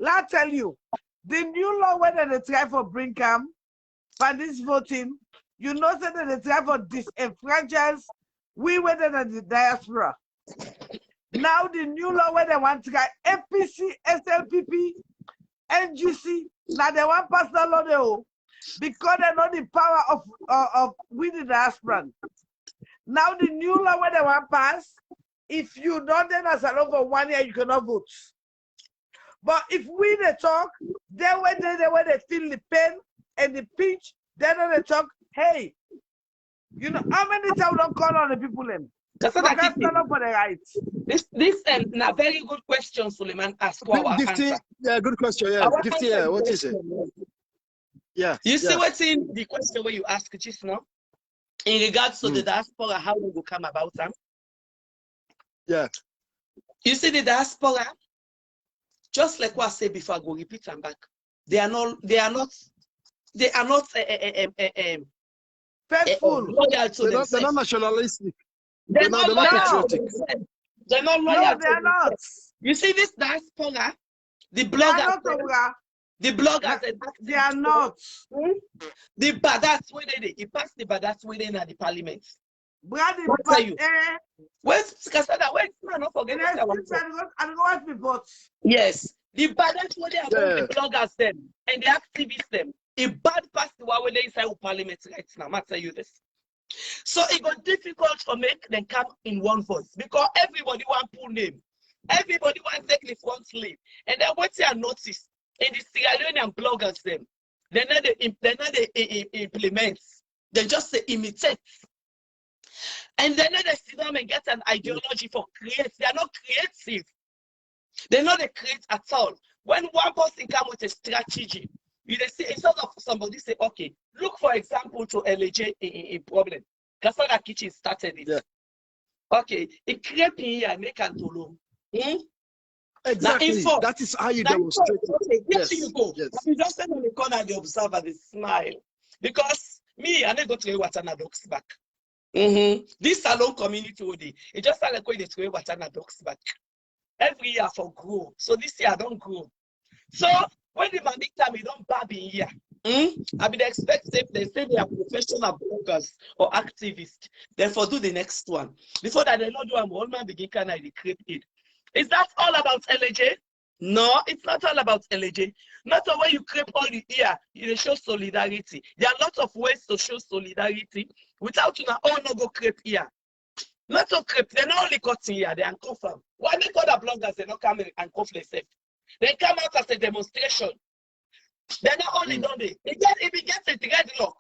I'll tell you, the new law whether they try for Brinkam for this voting, you know that they try for disenfranchise we whether the diaspora. Now the new law where they want to get APC, SLPP, NGC, now they want personal law because they know the power of we the diaspora. Now the new law where they want pass, if you don't then as a over 1 year you cannot vote. But if we they talk, they feel the pain and the pinch, then they talk, hey, you know how many times we don't call on the people them? That's stand up for the rights. This a very good question, Suleiman asked. Gifty, yeah, good question. Yeah, Gifty, yeah, what is it? Yeah. You see what's in the question where you ask just now? In regards to the diaspora, how we will come about them? Yeah. You see the diaspora, just like what I said before, I go repeat and back. They are not Faithful. loyal to They're not themselves. nationalistic. They're not they're not loyal to patriotic. themselves. They're not No, loyal they to are not. themselves. You see this diaspora, the They are bloggers, not, Oga. the bloggers, They are not. the badass way they pass the badass way in at the parliament. Brother, What but tell you? Where's Casada? Where's man? Not forget what I want to. Yes, the badass way they among the bloggers them and the activists them. A bad pass the way they inside parliament right now. I tell you this. So it got difficult to make them come in one voice because everybody want pull name. Everybody want take the front lead. And then what you notice in the Sierra Leonean bloggers them, they not they implement. They just say imitate. And then they sit down and get an ideology for create. They are not creative. They're not create at all. When one person come with a strategy, you see instead of somebody say, okay, look for example to LJ in problem. Kasara Kitchen started it. Yeah. Okay, it create here and make an tolo. Exactly. That is how you demonstrate it. Okay, yes, yes. You go. Yes. You just stand on the corner, the observer, the smile. Because me, I never go to Watana Dogs back. This salon community, it just like going to Watana Dogs back. Every year for grow. So this year I don't grow. So when the man time you don't bab in here. I mean, expect if they say they are professional bloggers or activists, therefore do the next one. Before that, they not do one man begin kind of create it. Is that all about LJ? No, it's not all about LJ. Not the way you create all the year, you show solidarity. There are lots of ways to show solidarity without you all not go create here. Not to creep, they're not only cutting here, they uncuff them. Why make other bloggers they not come and cuff themselves? They come out as a demonstration. They're not only done it. If it gets a dreadlock,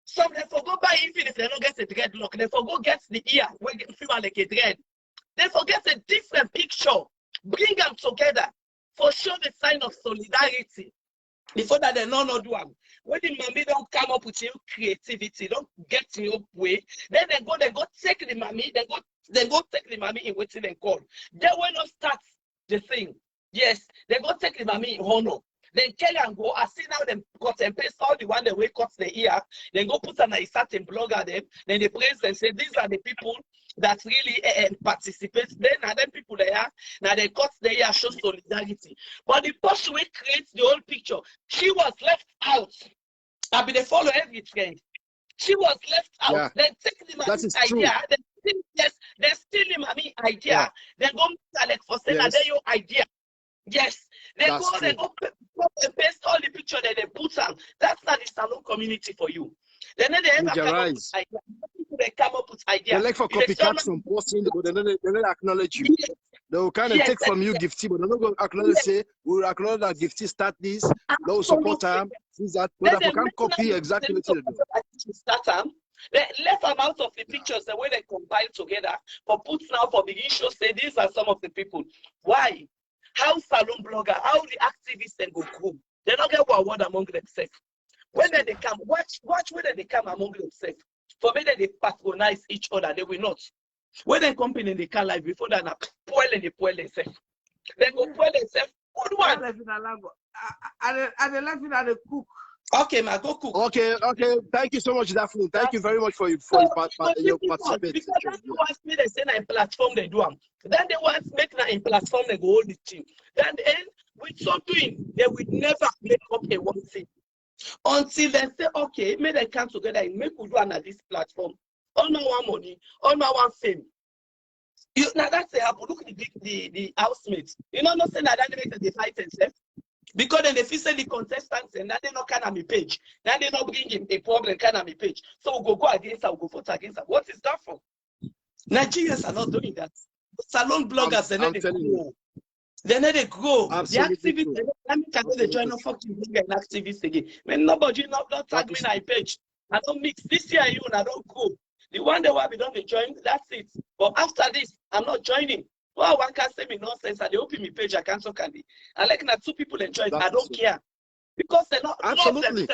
some they forgo buy even if they don't get a dreadlock, they forgo get the ear where they feel like a dread. They forget a different picture. Bring them together for show the sign of solidarity. Before that, they not do them. When the mommy don't come up with your creativity, don't get in your way, then they go take the mommy, they go take the mommy in waiting and call. They will not start the thing. Yes, they go take the mommy in honor. Then carry and go. I see now them cut and paste all the one they way cut the ear. Then go put a certain blog at them. Then they praise and say these are the people that really participate. Then and then people they are now they cut the ear show solidarity. But the person who creates the whole picture, she was left out. I mean they follow every trend. She was left out. Yeah. Then take the mommy idea. They steal the mommy idea. Yeah. They go like for saying that your idea. Yes, they go and paste all the picture that they put on. That's not the salon community for you. Then they ever come up with ideas. They come up with ideas. They like for copycats from posting, but they don't acknowledge you. Yes. They will kind of take from you gifty, but they're not going to acknowledge. Say we will acknowledge that gifty start this. They will support them. That but they can't copy exactly what they do. Start them. They left them out of the pictures the way they compile together. For put now for begin show say these are some of the people. Why? How salon blogger, how the activists then go grow. They don't get one word among themselves. When they come, watch whether they come among themselves. For me, they patronize each other, they will not. When they come in the car life before that, they spoil themselves. They go spoil themselves. Good one. And they left it at the cook. Okay, ma, go cook. Okay. Thank you so much, Daphne. Thank you very much for your participation. Because that's the ones me they say in platform they do them. Then they want make na in platform they go hold the thing. Then with so doing, they will never make up a one thing. Until they say, okay, may they come together and make we do on this platform. All my one money, all my one fame. Now that's the happen. Look at the housemates. You know, not saying that they make the fight themselves. Because then they feel the contestants and that they not can on my page. Then they not bring him a problem can on my page. So we'll go against her, we'll go vote against her. What is that for? Nigerians are not doing that. Salon bloggers, they need to grow. They need to grow. Absolutely. The activists, let me tell you, they join no fucking blogger and activists again. When nobody not tag me on my page. I don't mix this year, you and I don't go. The one day where we don't join, that's it. But after this, I'm not joining. Well, one can say me nonsense and they open me page, I cancel candy. And like now, two people enjoy it, I don't care. Because they not love themselves.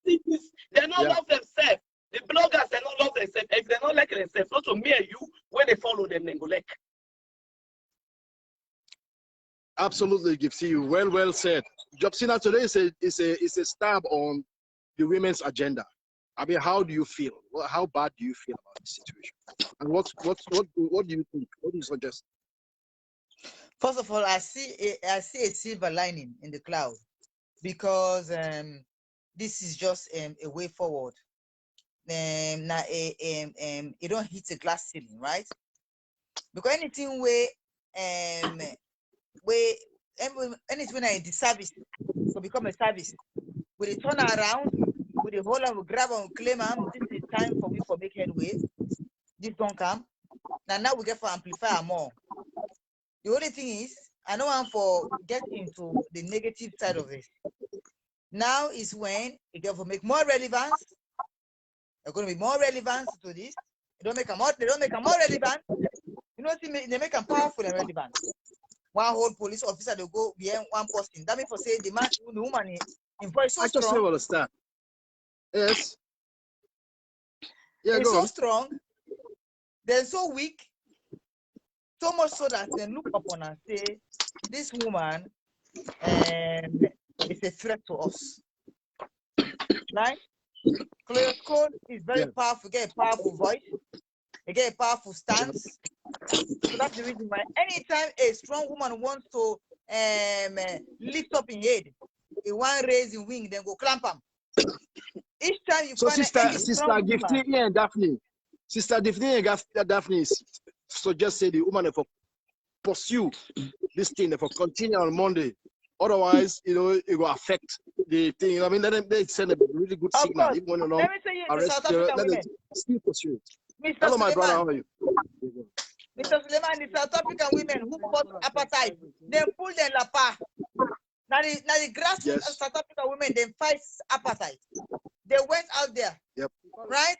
Activists, they not love themselves. The bloggers, they not love themselves. If they not like themselves, not to me and you, when they follow them, they go like. Absolutely, Gipsy. Well said. Jobsina, today is a stab on the women's agenda. I mean, how do you feel? How bad do you feel about this situation? And what do you think? What do you suggest? First of all, I see a silver lining in the cloud, because this is just a way forward. Now, you don't hit a glass ceiling, right? Because anything where anything in the service will become a service. With a turn around, with a hold and we grab and claim, this is time for we for make headway. This don't come. Now we get for amplify more. The only thing is, I don't want for get into the negative side of this. Now is when it get for make more relevance. They're going to be more relevant to this. They don't make them more relevant. You know, they make them powerful and relevant. One whole police officer, they go behind one person. That means for say the woman in voice so strong. I just understand. Yes. Yeah, it's so strong. They're so weak. So much so that they look upon and say, this woman is a threat to us. Right? Code is very powerful. Get a powerful voice. They get a powerful stance. So that's the reason why anytime a strong woman wants to lift up in head, a one raise in wing, then go clamp them. Each time you find Sister Gifty and Daphne. Sister Daphne and Daphne suggest the woman for pursue this thing, for continue on Monday. Otherwise, you know, it will affect the thing. You know, I mean, they send a really good signal. Even when you know, arrest, let it still pursue it. Hello, my brother, how are you? Mr. Suleiman, the South African women who fought apartheid, they pull their lapa. Now the grassroots of South African women, they fight apartheid. They went out there, right?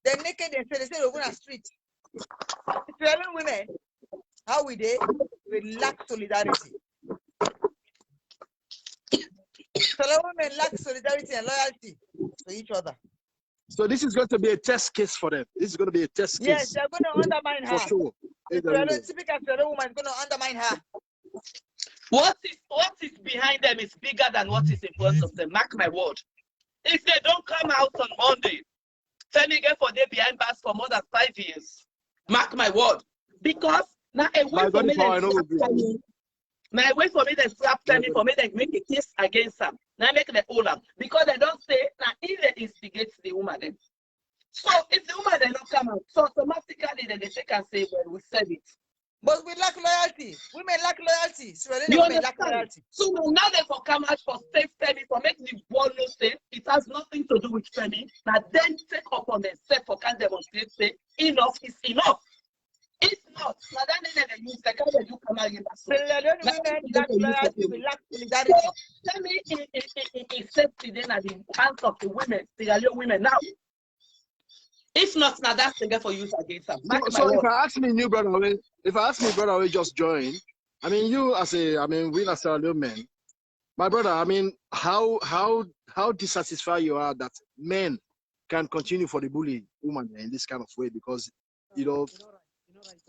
They're naked and they say they're going to street. Sierra Leone women, how we they? We lack solidarity. Sierra Leone women lack solidarity and loyalty to each other. So this is going to be a test case for them. This is going to be a test case. Yes, they're going to undermine her. For sure. The typical Sierra Leone woman is going to undermine her. What is behind them is bigger than what is in front of them. Mark my word. If they don't come out on Monday, Femi get for day behind bars for more than 5 years. Mark my word. Because now a way for me they slap Femi for me they make a case against them. Now make the hold them. Because they don't say now if they instigate the woman then. So if the woman they not come out, so automatically then they can say, well, we said it. But we lack loyalty. Women lack loyalty. So women lack loyalty. So now they for come out for safe Femi, for making the world no safe. It has nothing to do with Femi. Now then take upon themselves for can demonstrate say enough is enough. If not, now then they use the kind of you come out in that. Women lack loyalty, we lack solidarity. So Femi is safety then at the hands of the women, the women now. If not, now that's the for use against them. So if I ask me, new brother, we just join. I mean, you as we as Sierra Leone men, my brother. I mean, how dissatisfied you are that men can continue for the bully woman in this kind of way because you know,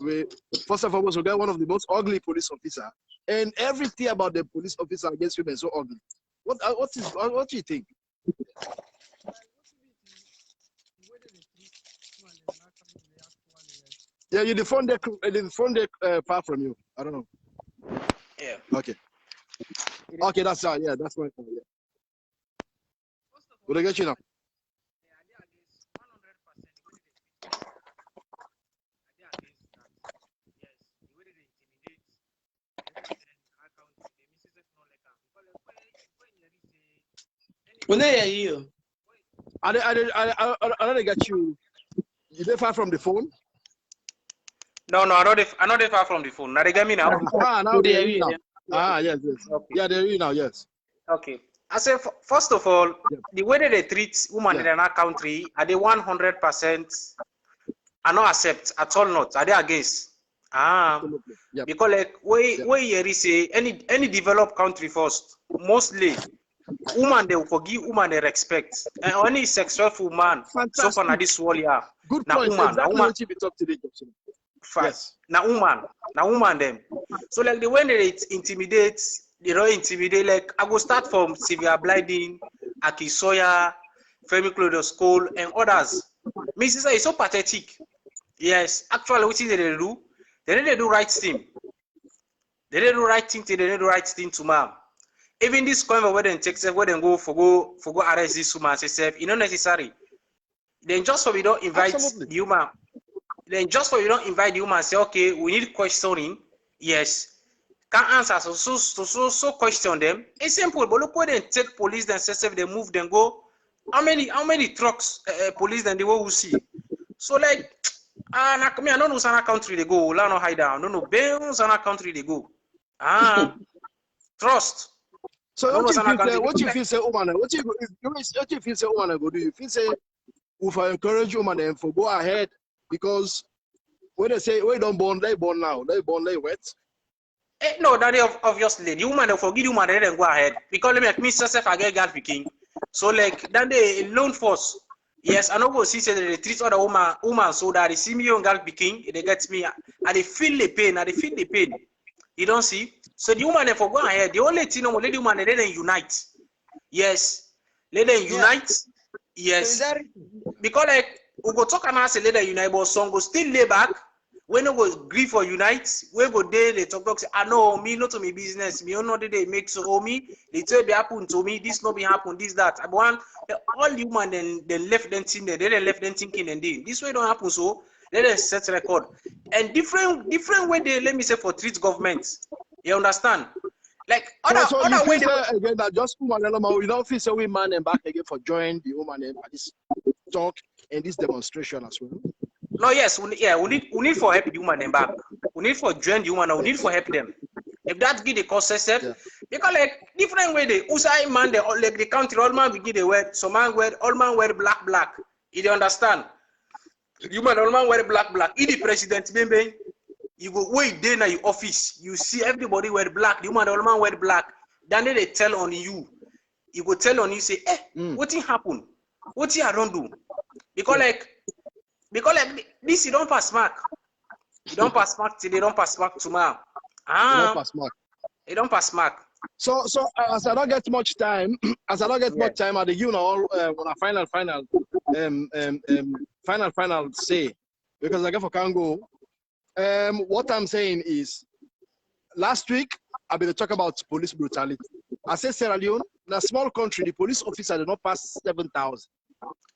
we first and foremost we got one of the most ugly police officer, and everything about the police officer against women is so ugly. What do you think? Yeah, the phone far from you. I don't know. Yeah. Okay. Okay, that's yeah, that's my phone. Yeah. Will I get you now? When I hear you, I don't get you. You they far from the phone? No, I'm not far from the phone. Now they get me now. Now they hear you now. Yes. Okay. Yeah, they hear you now. Yes. Okay. I say first of all, the way that they treat women in our country, are they 100%? I not accept at all. Not are they against? Because like where you say any developed country first, mostly woman they will forgive woman they respect. And any successful man so far this world Good point. Exactly what you be talking today. Yes. Na woman them. So like the way they intimidate, they don't intimidate. Like I go start from Sylvia Blinding, Akisoya, Femi Clodoscole, and others. Me sister is so pathetic. Yes, actually, what is they do? They didn't do right thing. They didn't do right thing. They didn't do right thing to mom. Even this convo where they take where they go arrest this woman, say it's not necessary. Then just so we don't invite the human. Then just for you don't invite the human, say, okay, we need questioning. Yes. Can't answer. So question them. It's simple. But look where they take police, then say they move, then go. How many trucks police then they will see? So like, I don't know some country they go. La no hide down. No, some country they go. Trust. So what you feel say woman? What you feel say woman go do? You feel say if I encourage woman them for go ahead because when they say we don't born, they born now, they born they wet. No, that is obviously the woman they forgive woman they then go ahead because let me like me myself I get God picking. So like then they loan force. Yes, I know go see say they treat other woman so that they see me on God picking, they get me and they feel the pain. You don't see? So the woman they for go ahead. The only thing let the woman they then unite. Yes, let them unite. Yes, because like we go talk and say let them unite, but some go still lay back. When we go grieve for unite, we go there they talk say, I know me not to me business, me know that they make so me, they tell me happen to me, this not be happen, this that. I want all the woman then left them thinking they then left them thinking and then this way don't happen so let them set record. And different way they let me say for treat government. You understand? Like other way again that just woman we don't feel so we man and back again for join the woman and this talk and this demonstration as well. No, yes, we need for help the woman and back. We need for join the woman. We need for help them. If that give the concept, because like different way they Usai man they like the country all man begin the word, so man wear all man wear black. You understand? The woman all man wear black. If the president maybe you go wait there in your office, you see everybody wear black. The woman all man wear black. Then they tell on you. You go tell on you say, what thing happen? What thing I don't do? Because like this you don't pass mark. You don't pass mark till they don't pass mark tomorrow. You don't pass mark. So as I don't get much time, much time, I give all on a final say because I get for Congo. What I'm saying is, last week I've been talking about police brutality. I said Sierra Leone, in a small country, the police officer did not pass 7,000.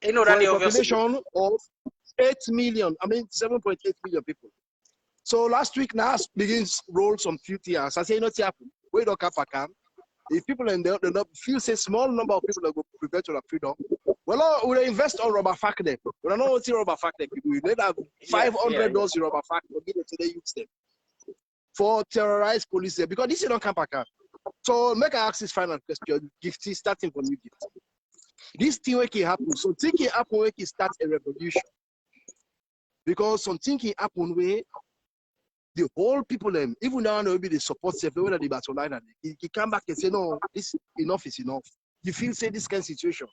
You know for that a population of 8 million, 7.8 million people. So last week, NAS begins roll some few tears. I say, not happen. We don't cap a if people in there feel say small number of people that go prevent your freedom, well, we invest on rubber fact them. We don't know what's rubber fact them. We need have $500 rubber fact to give it to the use them for terrorized police there because this is not camp account. So make I ask this final question, Gifty, starting from you, Gifty. This thing will happen. So thinking happen where it start a revolution. Because something can happen where the whole people them, even now will be the support self, whether the battle line, he come back and say, no, this enough is enough. You feel say this kind of situation,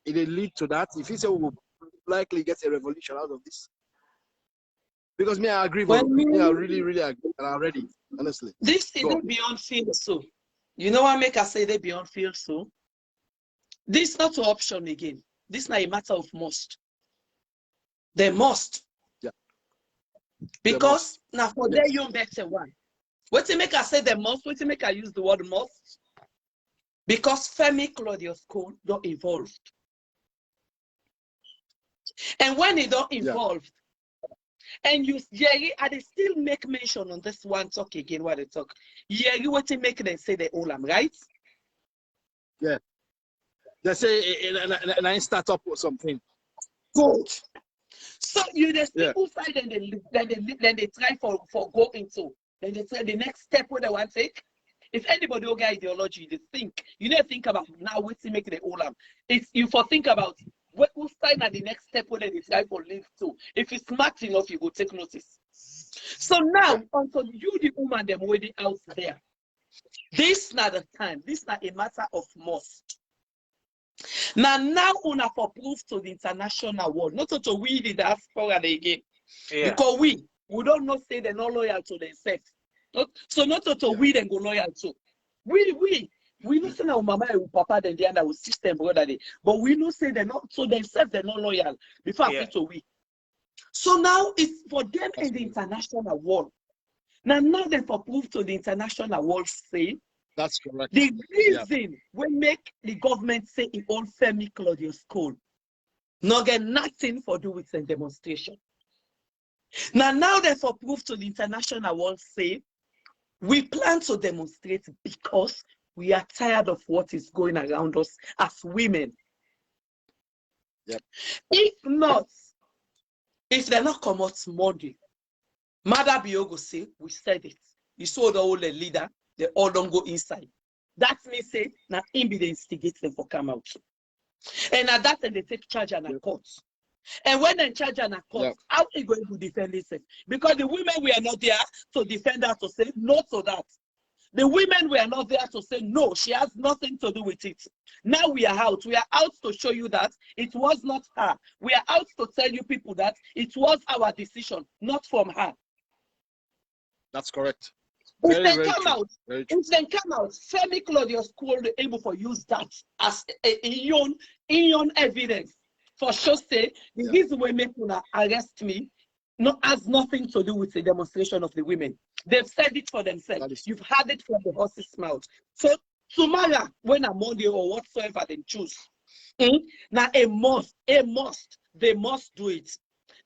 it will lead to that. If you say we will likely get a revolution out of this. Because me, I agree, I really agree, and I'm ready, honestly. This is beyond field so. You know what make us say they beyond field so? This is not an option again. This is not a matter of must. They must. Yeah. Because now for their young better one. What to make us say they must? What to make I use the word must? Because Femi Claudius Cole don't involved. And when they don't involved, and you they still make mention on this one talk again what they talk. Yeah, you want to make them say they all am right? Yeah. They say an startup or something. Good. So you the people side and then they try for go into. Then they say the next step what they want to take. If anybody will get ideology, they think you need to think about now what to make the all am. If you for think about what will sign at the next step where they try for live to. If it's smart enough, you go take notice. So now, until you the woman them waiting out there, this not the time. This not a matter of must. Now una for proof to the international world, not to we the diaspora again. Because we we don't know say they're not loyal to themselves. So not to we then go loyal to. We know say now mama and papa then the other system brother they, but we know say they're not so themselves they're not loyal before I to we. So now it's for them in the international world. Now they for proof to the international world say that's correct. The reason we make the government say it all Femi Claudius Cole not get nothing for do with the demonstration. Now they for proof to the international world say we plan to demonstrate because we are tired of what is going around us as women. Yep. If not, if they're not come out Monday, Mother Biogo say, we said it. You saw the whole leader, they all don't go inside. That means say, now him be the instigate them for come out. And at that time, they take charge and a court. And when they charge and a court, how are you going to defend themselves? Because the women were not there to defend her to say no to that. The women were not there to say no, she has nothing to do with it. Now we are out. We are out to show you that it was not her. We are out to tell you people that it was our decision, not from her. That's correct. If they come out, Femi Claudius Cole able to use that as a evidence for sure say the reason why make una arrest me has nothing to do with the demonstration of the women. They've said it for themselves. You've had it from the horse's mouth. So tomorrow, when I'm Monday or whatsoever they choose, now they must, they must do it.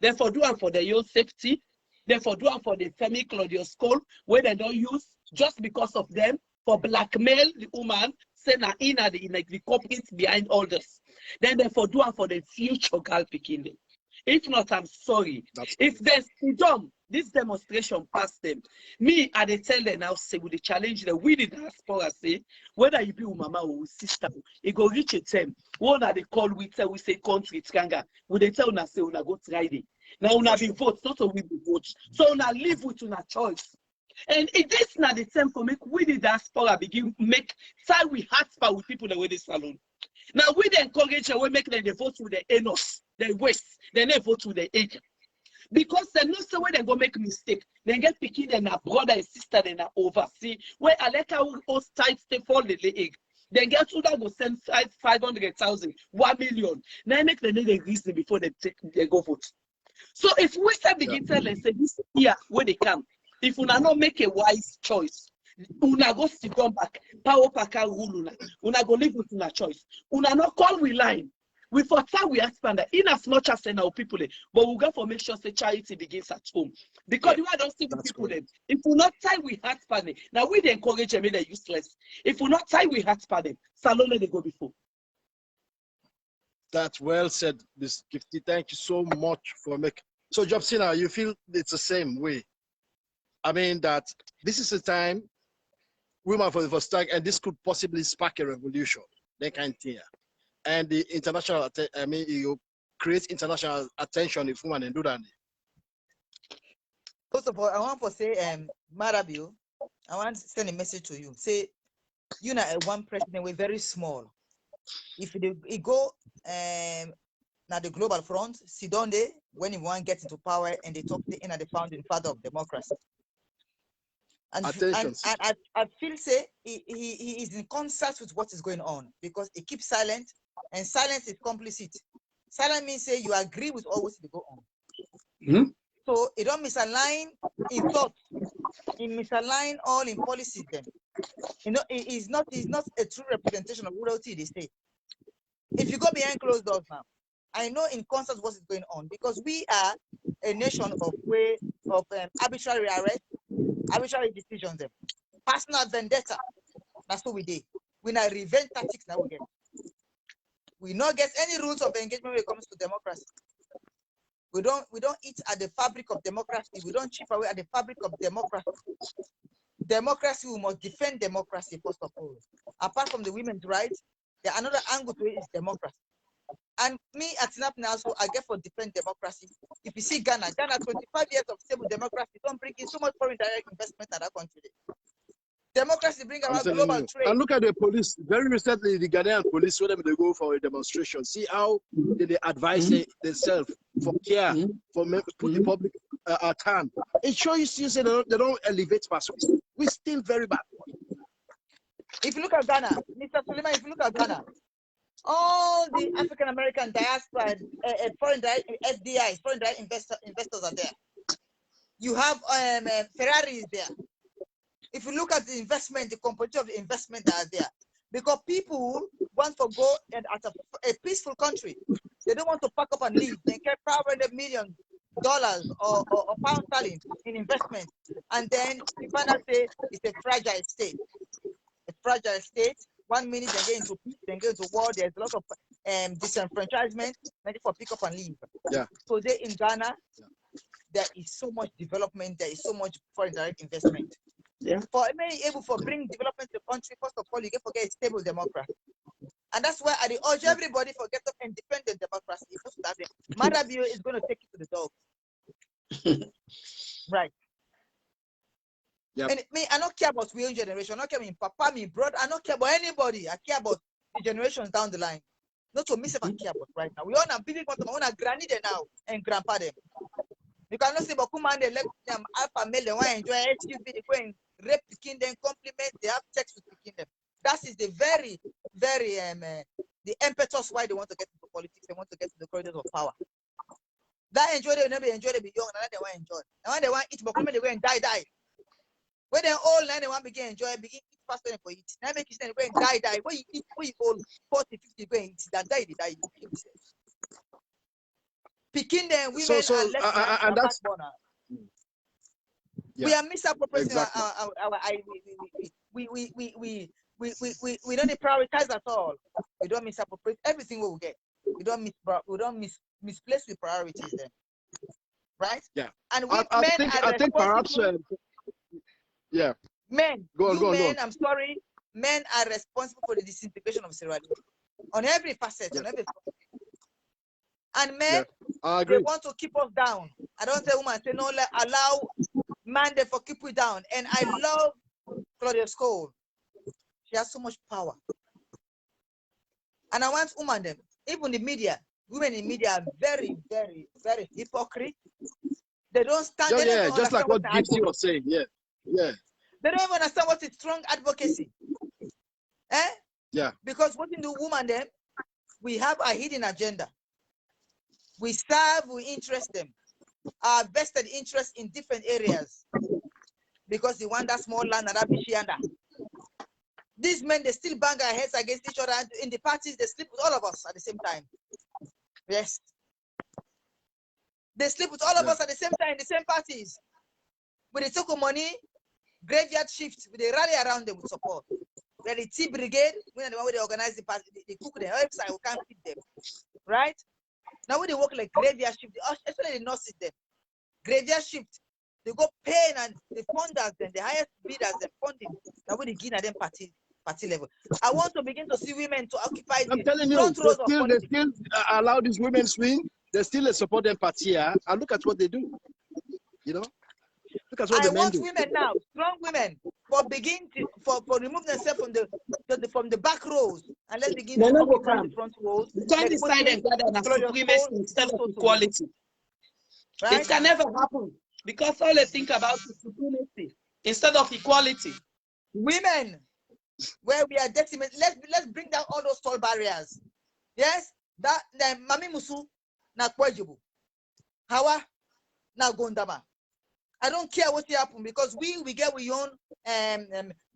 Therefore, do it for their own safety. Therefore, do it for the Femi Claudius Cole, where they don't use just because of them for blackmail the woman, say na the corporate behind all this. Then therefore, do it for the future girl picking them. If not, I'm sorry. If there's freedom, this demonstration past them. Me, I they tell them now, say, with the challenge that we the diaspora say, whether you be with mama or with sister, it go reach a time. One that they call we tell we say country tranga. We they tell una say una go try it. Now una be vote, not we be vote. So una live with una choice. And it is not the time for make we the diaspora begin make time we heart power with people that way this salon. Now we they encourage and we make them they vote with the anus, the waist, they never vote with the egg. Because they know so when they go make mistake, they get picking and a brother and sister and a oversee where Aleka will tight stay for the egg. They get to that go send 500,000, 1 million. Now make the need a reason before they go vote. So if we say begin tell and say this here where they come, if we not make a wise choice, una go still come back, power paka rule una go live with una choice. Una not call we line. We for time we expand that in as much as our people, but we got to make sure say charity begins at home. Because we don't see the people them. If we not tie we heart pan, now we they encourage them, they're useless. If we not tie we heart pan, salon they go before. That's well said, Miss Gifty. Thank you so much for making. So, Jobsina, you feel it's the same way? I mean that this is a time women for the first time, and this could possibly spark a revolution. That kind of thing. And the international, I mean, you create international attention if women do that. First of all, I want to say, Marabio, I want to send a message to you. Say, you know, one president, we're very small. If it go now the global front, sit down there when you want to get into power and they talk in at the founding father of democracy. And I feel say he is in concert with what is going on because he keeps silent and silence is complicit. Silence means say you agree with all what's go on. So it don't misalign in thought, it misalign all in policies then. You know, it's not a true representation of royalty they say. If you go behind closed doors now, I know in concert what is going on because we are a nation of arbitrary arrest, arbitrary decisions, personal vendetta. That's what we did. We not revenge tactics now we get. We not get any rules of engagement when it comes to democracy. We don't eat at the fabric of democracy. We don't chip away at the fabric of democracy. Democracy, we must defend democracy first of all. Apart from the women's rights, there another angle to it is democracy. And me at SNAP now, so I get for defend democracy. If you see Ghana 25 years of stable democracy, don't bring in so much foreign direct investment in that country. Democracy bring about global trade. And look at the police. Very recently, the Ghanaian police, when they go for a demonstration, see how they advise themselves for care, for put the public our time. It shows you say they don't elevate past. We're still very bad. If you look at Ghana, Mr. Suleiman, if you look at Ghana, all the African American diaspora, foreign direct FDIs, foreign direct investors are there. You have Ferrari is there. If you look at the investment, the composition of the investment that are there, because people want to go and at a peaceful country, they don't want to pack up and leave. They get $500 million or pound sterling in investment, and then you find out say it's a fragile state. A fragile state. 1 minute they get into peace, then go into war. There's a lot of disenfranchisement, ready for pick up and leave. Yeah. So they in Ghana, there is so much development. There is so much foreign direct investment. Yeah. For being able to bring development to the country, first of all, you get to get a stable democracy. And that's why I urge everybody to get up independent democracy. Marabio is going to take you to the dogs. Right. Yep. And me, I don't care about real generation. I don't care about papa, me, brother. I don't care about anybody. I care about the generations down the line. Not to miss if I care about right now. We all have big one, we want granny there now and grandpa them. You cannot say, but come on, they let them alpha male, they want to enjoy HQV, they go and rape the kingdom, compliment, they have sex with the kingdom. That is the very, the impetus why they want to get into politics, they want to get to the corridors of power. That enjoy, they never enjoy, they be young, and they want to enjoy. And when they want to eat, but they go and die. When they're old, now they want to begin enjoy, begin eat faster than for eat. Now make you stand, go and die. When you eat, when you old, 40, 50, go and eat, that die, they die. Picking them, women are less and that's we are misappropriating exactly. we don't prioritize at all. We don't misappropriate everything we will get. We don't misplace with priorities then. Right? Yeah. And I think perhaps yeah. Men, go on. I'm sorry, men are responsible for the disintegration of Sierra Leone on every facet, on every facet. And men, they want to keep us down. I don't say woman, say no, allow man they for keep you down. And I love Claudia Cole. She has so much power. And I want women them, even the media, women in media are very, very, very hypocrite. They don't stand. Yeah, just like what Gipsy was saying. Yeah. They don't even understand what is strong advocacy. Yeah. Because what in the woman them, we have a hidden agenda. We serve, we interest them. Our vested interest in different areas. Because they want that small land and that Bishianda. These men, they still bang our heads against each other. And in the parties, they sleep with all of us at the same time. Yes. They sleep with all of us at the same time in the same parties. With the took money, graveyard shift, they rally around them with support. They're the Tea Brigade, when they organize the party, they cook them. Website, we can't feed them. Right? Now when they work like graveyard shift, especially the nurses them, graveyard shift, they go pay and the funders then, the highest bidders, the funding. Now when they give them party level. I want to begin to see women to occupy I'm telling you, they still allow these women swing. They still support them party, and look at what they do. You know? Look at what the men do. I want women now, strong women, for remove themselves from the back rows and let's begin to occupy the front rows. Can't decide and gather supremacy instead of equality. Right? It can never happen because all they think about is supremacy instead of equality. Women, where we are decimated, let's bring down all those tall barriers. Yes, that Mami Musu na Kwajibu, Hawa na Gondama. I don't care what happen because we get we own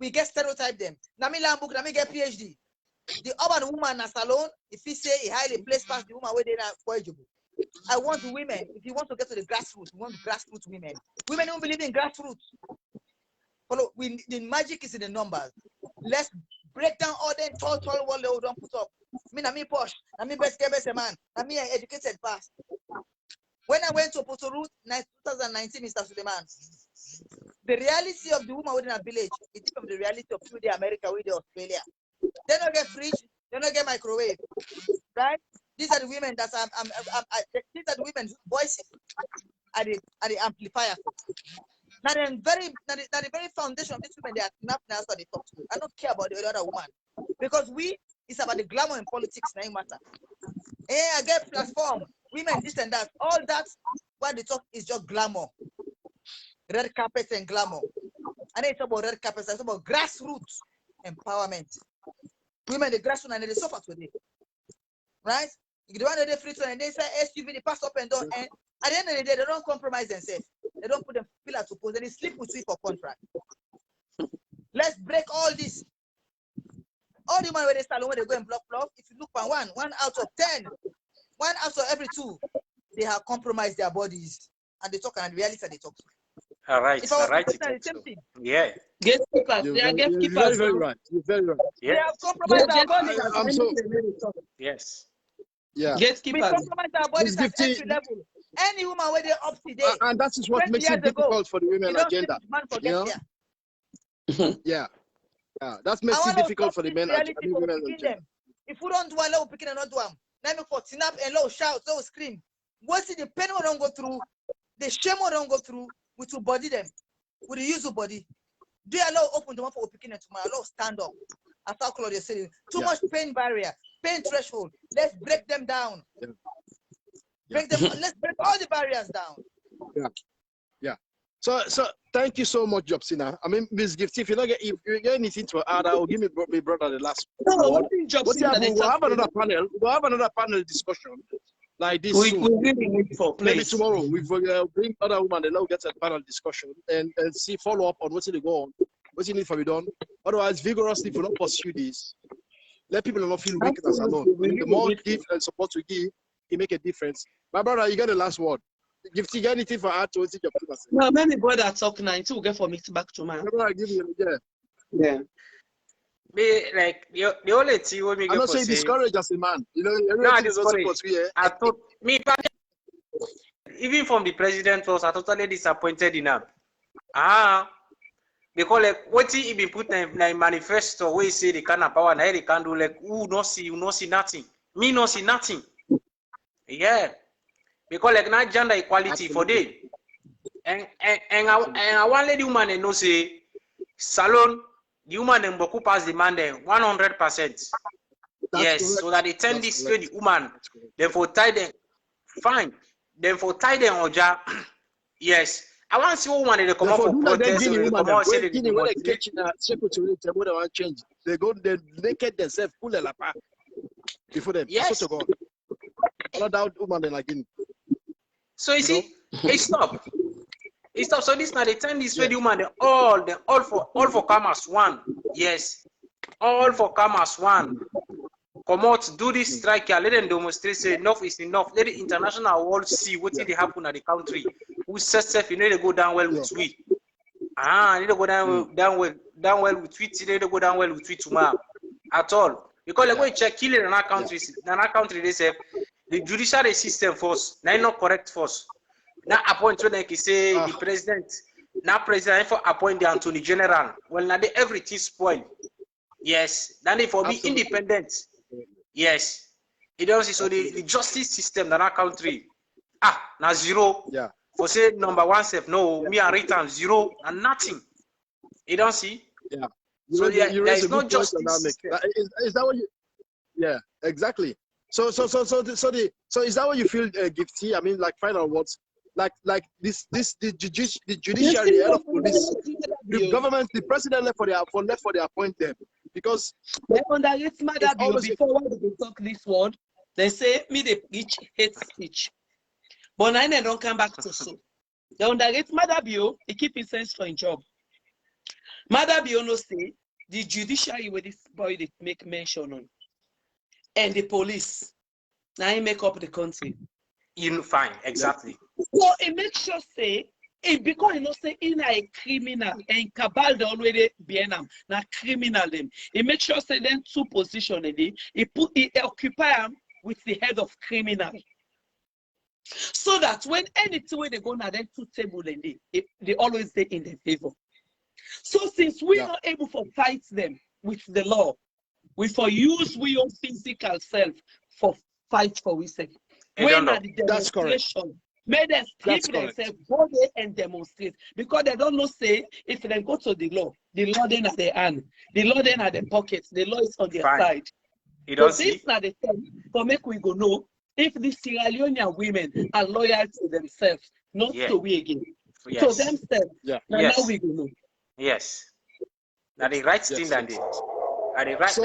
we get stereotype them. Nami Lambuk, Nami get PhD. The urban woman na salon, if he say he highly placed past the woman where they are Kwajibu. I want women, if you want to get to the grassroots, we want grassroots women. Women don't believe in grassroots. Follow, the magic is in the numbers. Let's break down all them tall wall they don't put up. Me posh, me best man, me educated fast. When I went to Puerto Rico, 2019, Mr. Suleiman, the reality of the woman within a village is different from the reality of people in America, with Australia. They don't get fridge, they don't get microwave, right? These are the women that these are the women's voices are the amplifier. Now the very foundation of these women, they are enough now so they talk to. I don't care about the other woman because it's about the glamour in politics, no matter. I get platform, women, this and that, all that. What they talk is just glamour. red carpets and glamour. And then it's about red carpets, it's about grassroots empowerment. Women, the grassroots, and they suffer today. Right? The one that they free to and they say SUV, they pass up and down. And at the end of the day, they don't compromise themselves. They don't put them pillar to post, and they sleep with you for contract. Let's break all this. All the money where they start when they go and block, if you look at one out of 10, 1 out of every 2, they have compromised their bodies. And they talk, and the reality they talk. All right, If I was all right. the same thing. Yeah. Gatekeepers, they are gatekeepers. You're very right. You're very right. Yeah. They have compromised our bodies. I'm so. Yes. Yeah. We Gatekeepers. compromise our bodies at every level. Any woman where they up to date. And that is what 20 makes it years ago, difficult for the women agenda. Man You know? Yeah. Yeah. That makes it difficult for the men agenda. If we don't do a low picking and not do them, let me for snap and low shout, low scream. What's the pain we don't go through, the shame we don't go through, we to body them, we use your body. Do you allow open the one for picking and tomorrow, allow stand up. As how Claudia said, too much pain barrier, pain threshold. Let's break them down. Break them. Let's break all the barriers down. Yeah. So thank you so much, Jobsina. I mean, Miss Gift, if you get anything to add, I will give me brother the last one. We'll have another panel. We'll have another panel discussion like this. We really need for maybe tomorrow we will bring other women and now get a panel discussion and see follow up on what's going to go on, what's in it for be done. Otherwise, vigorously, if we don't pursue this, let people not feel weakness alone. The more give and support we give, it make a difference. My brother, you got the last word. Gift, you got anything for art to your people? No, many brother talk now until we get for me back to man. Give you, yeah. Me like the only thing we I'm not saying discourage as a man. You know, I thought me even from the president was I totally disappointed in him. Because like what he been put in manifesto where he say the kind of power now they can do like you no see nothing. Me no see nothing. Yeah. Because like not gender equality for them. And I want lady woman know say salon the woman and Boku pass the man there 100%. Yes, correct. So that they turn this way the woman, then for tie them fine. Then for tie them oja. Yes. I want to see woman they come out for protest. They come out say they change. They go they naked themselves, pull the lapa before them. Yes. All doubt woman then again. So you see, it stop. It stop. So this now they turn this way the woman all for come as one. Yes. All for come as one. Come out, do this strike here, let them demonstrate, say enough is enough. Let the international world see what did happen at the country. Who says self, you know they go down well with tweet. They need to go down well with tweet, they need to go down well with tweet tomorrow. At all. Because like when you check killing in our countries, they say the judiciary system force, now not correct force. Now appoint when they say the president, now president for appoint the Attorney General. Well now they everything spoiled. Yes. Then they for be independent. Yes. It does so the justice system in our country. Now zero. Yeah. For say number one self, no, me and return 0 and nothing. You don't see? Yeah. So there is no justice system. Is that what you? Yeah, exactly. So is that what you feel, Gifty? I mean, like final words, like this the judiciary, the head of police, the government, the president left for their appointment because they underrate mother bill before when they talk this word, they say me they preach hate speech. But now they don't come back to so. They underrate mother bill, he keep his sense for a job. Mother bill no say the judiciary where this boy they make mention on. And the police. Now he make up the country. Fine, exactly. So it makes sure say because you know say in a criminal and cabal they already be now criminal them. It makes sure say then two position it occupy them with the head of criminal. So that when anything where they go now then two table they always stay in their favor. So since we are not able to fight them with the law, we for use we own physical self for fight for we say. When at the demonstration, may they strip themselves, go there and demonstrate. Because they don't know say if they go to the law then at their hand, the law then at their pockets, the law is on their side. So this not the time for make we go know if the Sierra Leonean women are loyal to themselves, not to we again. So them said, Yeah. now we go know. Yes. Now the right thing than the So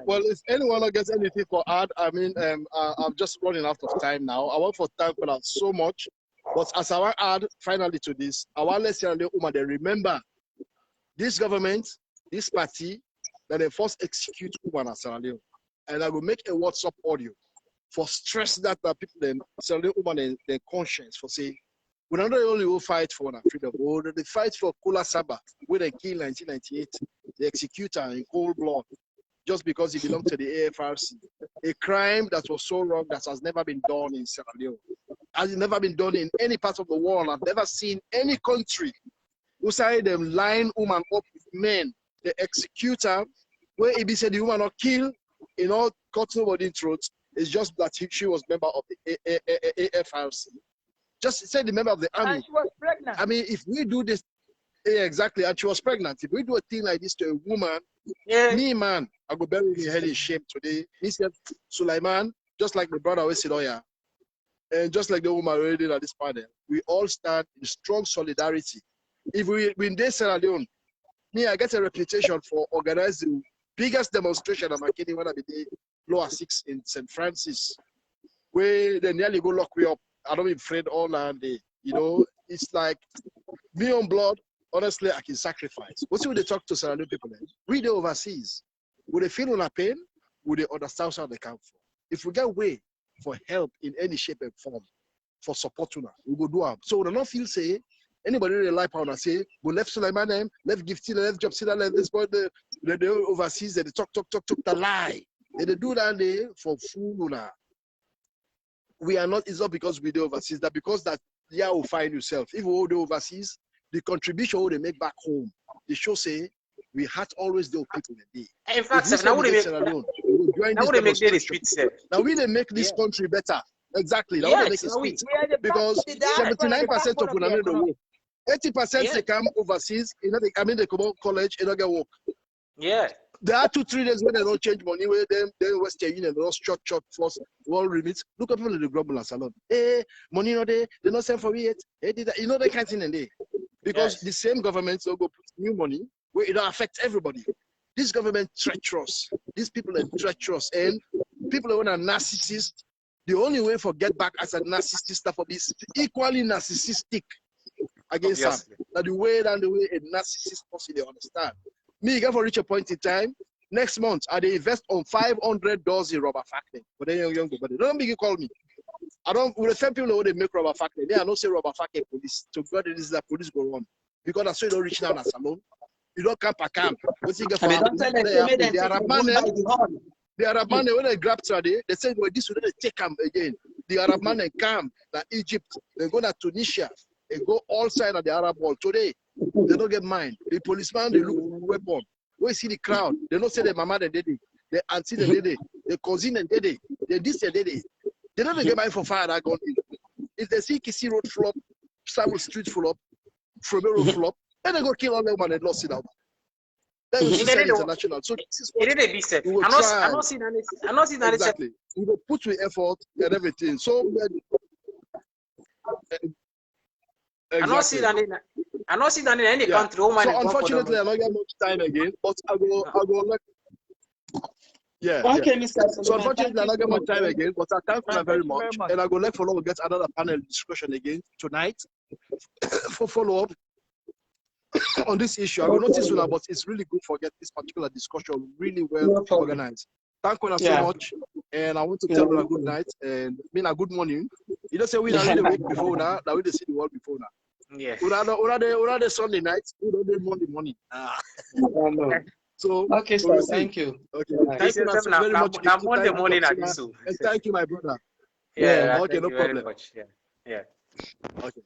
well, if anyone gets anything to add, I mean, I'm just running out of time now. I want to thank you so much. But as I want to add finally to this, I want to Sierra Leone they remember this government, this party, that they first execute woman at Sierra Leone. And I will make a WhatsApp audio for stress that the people in Sierra Leone woman their conscience for say, we not only will fight for freedom, but they fight for Kula Saba, where they killed 1998, the executor in cold blood, just because he belonged to the AFRC. A crime that was so wrong that has never been done in Sierra Leone. Has never been done in any part of the world. I've never seen any country who say them line woman up with men. The executor, where he said the woman not killed, cut nobody throat. It's just that she was member of the AFRC. Just say the member of the army. And she was pregnant. I mean, if we do this, exactly, and she was pregnant. If we do a thing like this to a woman, me, man, I go bury my head in shame today. He said, Sulaiman, just like my brother always said, oh yeah, and just like the woman already at this panel, we all stand in strong solidarity. If we in Sierra Leone, me, I get a reputation for organizing the biggest demonstration of McKinney when I be the lower 6 in St. Francis, where they nearly go lock me up. I don't be afraid all day. It's like me on blood. Honestly, I can sacrifice. What's when they talk to Sierra Leone people? We the overseas. Would they feel on a pain? Would they understand how they come from? If we get way for help in any shape and form, for support to us, we will do it. So we do not feel say anybody really like pound and say we left Sulaiman name, left Gifty, left Job Sida, left this boy the overseas. They talk the lie. They do that for food. We are not, it's not because we do overseas, that because that you will find yourself. If we do overseas, the contribution they make back home, they show say we had always do people in the day. In fact, now we make the retreat. Now we make this country better. Exactly. Now we make it speed. Because 79% of people are the work. 80% they come overseas, they come out college, they don't get work. Yeah. There are 2-3 days when they don't change money, where then Western Union, they don't short first world remits. Look at people in the global salon. Hey, money no day, they not send for me yet. Hey, they can't in a day. Because the same government will go put new money where it don't affect everybody. This government treacherous. These people are treacherous. And people are narcissists. The only way for get back as a narcissist for this equally narcissistic against them. Now the way a narcissist person they understand. Me, you for reach a point in time. Next month, I invest on $500 in rubber factory. But then young but don't make you call me. I don't. With the same people who they make rubber factory, they are not say rubber factory police. To God, it is that police go on because I saw you don't reach down as alone. You don't camp a camp. What's you get for the Arab man when they grab today, they say well, this will they take them again. The Arab man they come to Egypt, they go to Tunisia, they go all sides of the Arab world today. They don't get mine. The policeman, they look weapon. We see the crowd. They don't say the mama and daddy, the auntie and daddy, the cousin and daddy, the this and daddy. They don't get mine for fire that gun. If they see Kissy Road flop, Samuel Street flop, Frobel Road flop, then they go kill all them and they lost it out. That is international. So this is what we will try. I'm not seeing that. Exactly. We will put with effort and everything. So exactly. I not see that in any country. So unfortunately, I don't get much time again, but I go like. Yeah. Okay, yeah. Mr. So unfortunately, I don't get much time again, but I thank you very much. And I go like follow get another panel discussion again tonight for follow up on this issue. I will notice that, but it's really good for get this particular discussion really well organized. Thank you so much, and I want to tell you a good night and a good morning. You don't say we are really wake before now. That we see the world before now. Yeah. We are the Sunday night. We don't do Monday morning. So okay, sir. Thank you. Okay. Thank you very much. Monday morning at this. And thank you, my brother. Yeah. Okay, no problem. Yeah. Okay.